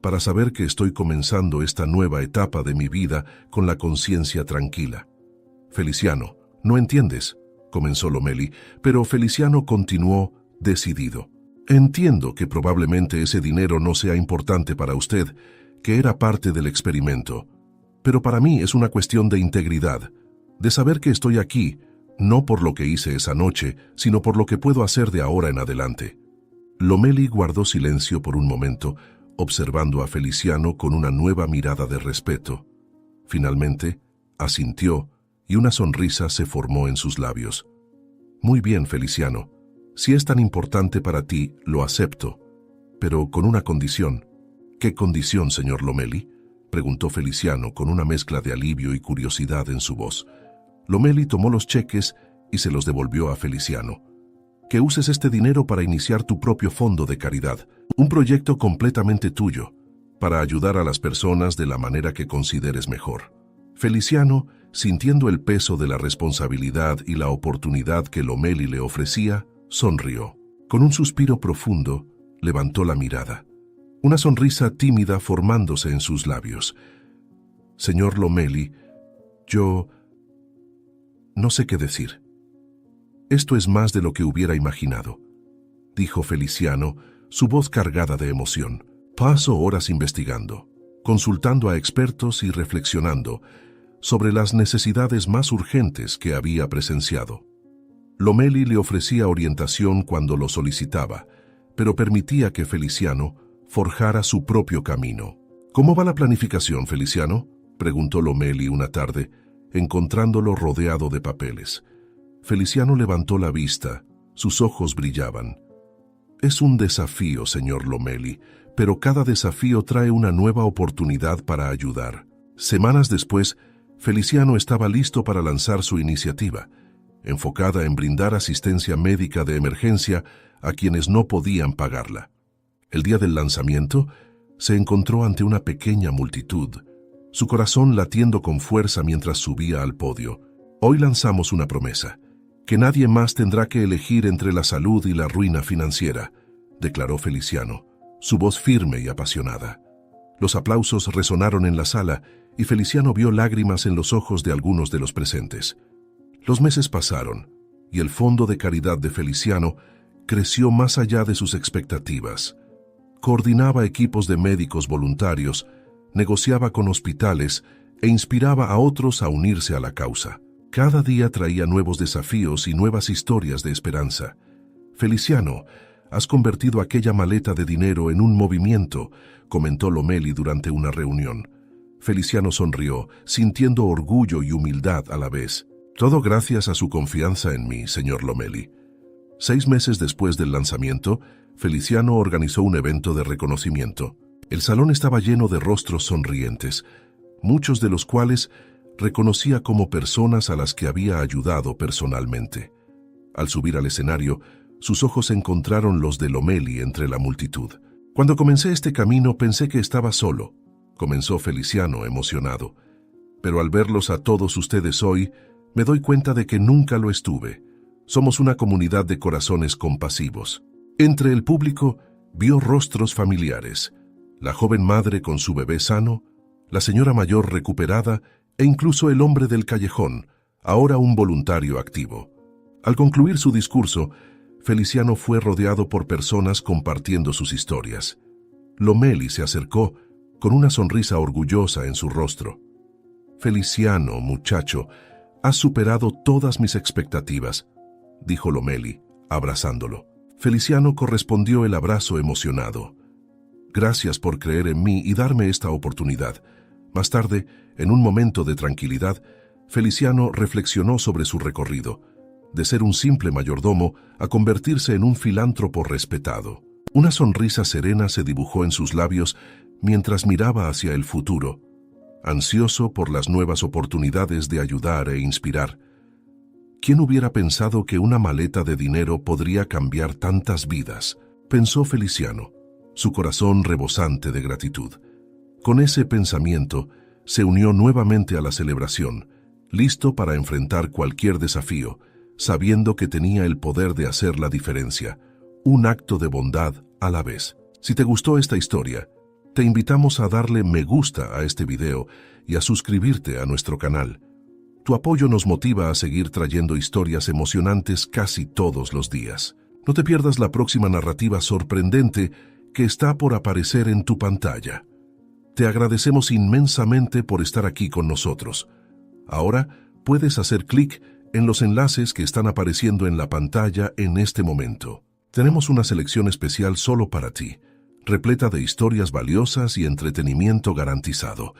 para saber que estoy comenzando esta nueva etapa de mi vida con la conciencia tranquila». «Feliciano, no entiendes», comenzó Lomeli, pero Feliciano continuó decidido. «Entiendo que probablemente ese dinero no sea importante para usted, que era parte del experimento, pero para mí es una cuestión de integridad, de saber que estoy aquí, no por lo que hice esa noche, sino por lo que puedo hacer de ahora en adelante». Lomeli guardó silencio por un momento, observando a Feliciano con una nueva mirada de respeto. Finalmente, asintió y una sonrisa se formó en sus labios. «Muy bien, Feliciano. Si es tan importante para ti, lo acepto, pero con una condición». «¿Qué condición, señor Lomeli?», preguntó Feliciano con una mezcla de alivio y curiosidad en su voz. Lomeli tomó los cheques y se los devolvió a Feliciano. «Que uses este dinero para iniciar tu propio fondo de caridad, un proyecto completamente tuyo, para ayudar a las personas de la manera que consideres mejor». Feliciano, sintiendo el peso de la responsabilidad y la oportunidad que Lomeli le ofrecía, sonrió. Con un suspiro profundo, levantó la mirada, una sonrisa tímida formándose en sus labios. «Señor Lomeli, yo no sé qué decir. Esto es más de lo que hubiera imaginado», dijo Feliciano, su voz cargada de emoción. «Paso horas investigando, consultando a expertos y reflexionando sobre las necesidades más urgentes que había presenciado. Lomeli le ofrecía orientación cuando lo solicitaba, pero permitía que Feliciano forjara su propio camino. «¿Cómo va la planificación, Feliciano?», preguntó Lomeli una tarde, encontrándolo rodeado de papeles. Feliciano levantó la vista, sus ojos brillaban. «Es un desafío, señor Lomeli, pero cada desafío trae una nueva oportunidad para ayudar». Semanas después, Feliciano estaba listo para lanzar su iniciativa, enfocada en brindar asistencia médica de emergencia a quienes no podían pagarla. El día del lanzamiento, se encontró ante una pequeña multitud, su corazón latiendo con fuerza mientras subía al podio. «Hoy lanzamos una promesa, que nadie más tendrá que elegir entre la salud y la ruina financiera», declaró Feliciano, su voz firme y apasionada. Los aplausos resonaron en la sala y Feliciano vio lágrimas en los ojos de algunos de los presentes. Los meses pasaron y el fondo de caridad de Feliciano creció más allá de sus expectativas. Coordinaba equipos de médicos voluntarios, negociaba con hospitales e inspiraba a otros a unirse a la causa. Cada día traía nuevos desafíos y nuevas historias de esperanza. Feliciano, has convertido aquella maleta de dinero en un movimiento, comentó Lomeli durante una reunión. Feliciano sonrió, sintiendo orgullo y humildad a la vez. Todo gracias a su confianza en mí, señor Lomeli. 6 meses después del lanzamiento, Feliciano organizó un evento de reconocimiento. El salón estaba lleno de rostros sonrientes, muchos de los cuales reconocía como personas a las que había ayudado personalmente. Al subir al escenario, sus ojos encontraron los de Lomeli entre la multitud. Cuando comencé este camino pensé que estaba solo, comenzó Feliciano emocionado. Pero al verlos a todos ustedes hoy, me doy cuenta de que nunca lo estuve. Somos una comunidad de corazones compasivos. Entre el público vio rostros familiares, la joven madre con su bebé sano, la señora mayor recuperada e incluso el hombre del callejón, ahora un voluntario activo. Al concluir su discurso, Feliciano fue rodeado por personas compartiendo sus historias. Lomeli se acercó con una sonrisa orgullosa en su rostro. Feliciano, muchacho, has superado todas mis expectativas, dijo Lomeli, abrazándolo. Feliciano correspondió el abrazo emocionado. Gracias por creer en mí y darme esta oportunidad. Más tarde, en un momento de tranquilidad, Feliciano reflexionó sobre su recorrido, de ser un simple mayordomo a convertirse en un filántropo respetado. Una sonrisa serena se dibujó en sus labios mientras miraba hacia el futuro, ansioso por las nuevas oportunidades de ayudar e inspirar. ¿Quién hubiera pensado que una maleta de dinero podría cambiar tantas vidas?, pensó Feliciano, su corazón rebosante de gratitud. Con ese pensamiento, se unió nuevamente a la celebración, listo para enfrentar cualquier desafío, sabiendo que tenía el poder de hacer la diferencia, un acto de bondad a la vez. Si te gustó esta historia, te invitamos a darle me gusta a este video y a suscribirte a nuestro canal. Tu apoyo nos motiva a seguir trayendo historias emocionantes casi todos los días. No te pierdas la próxima narrativa sorprendente que está por aparecer en tu pantalla. Te agradecemos inmensamente por estar aquí con nosotros. Ahora puedes hacer clic en los enlaces que están apareciendo en la pantalla en este momento. Tenemos una selección especial solo para ti, repleta de historias valiosas y entretenimiento garantizado.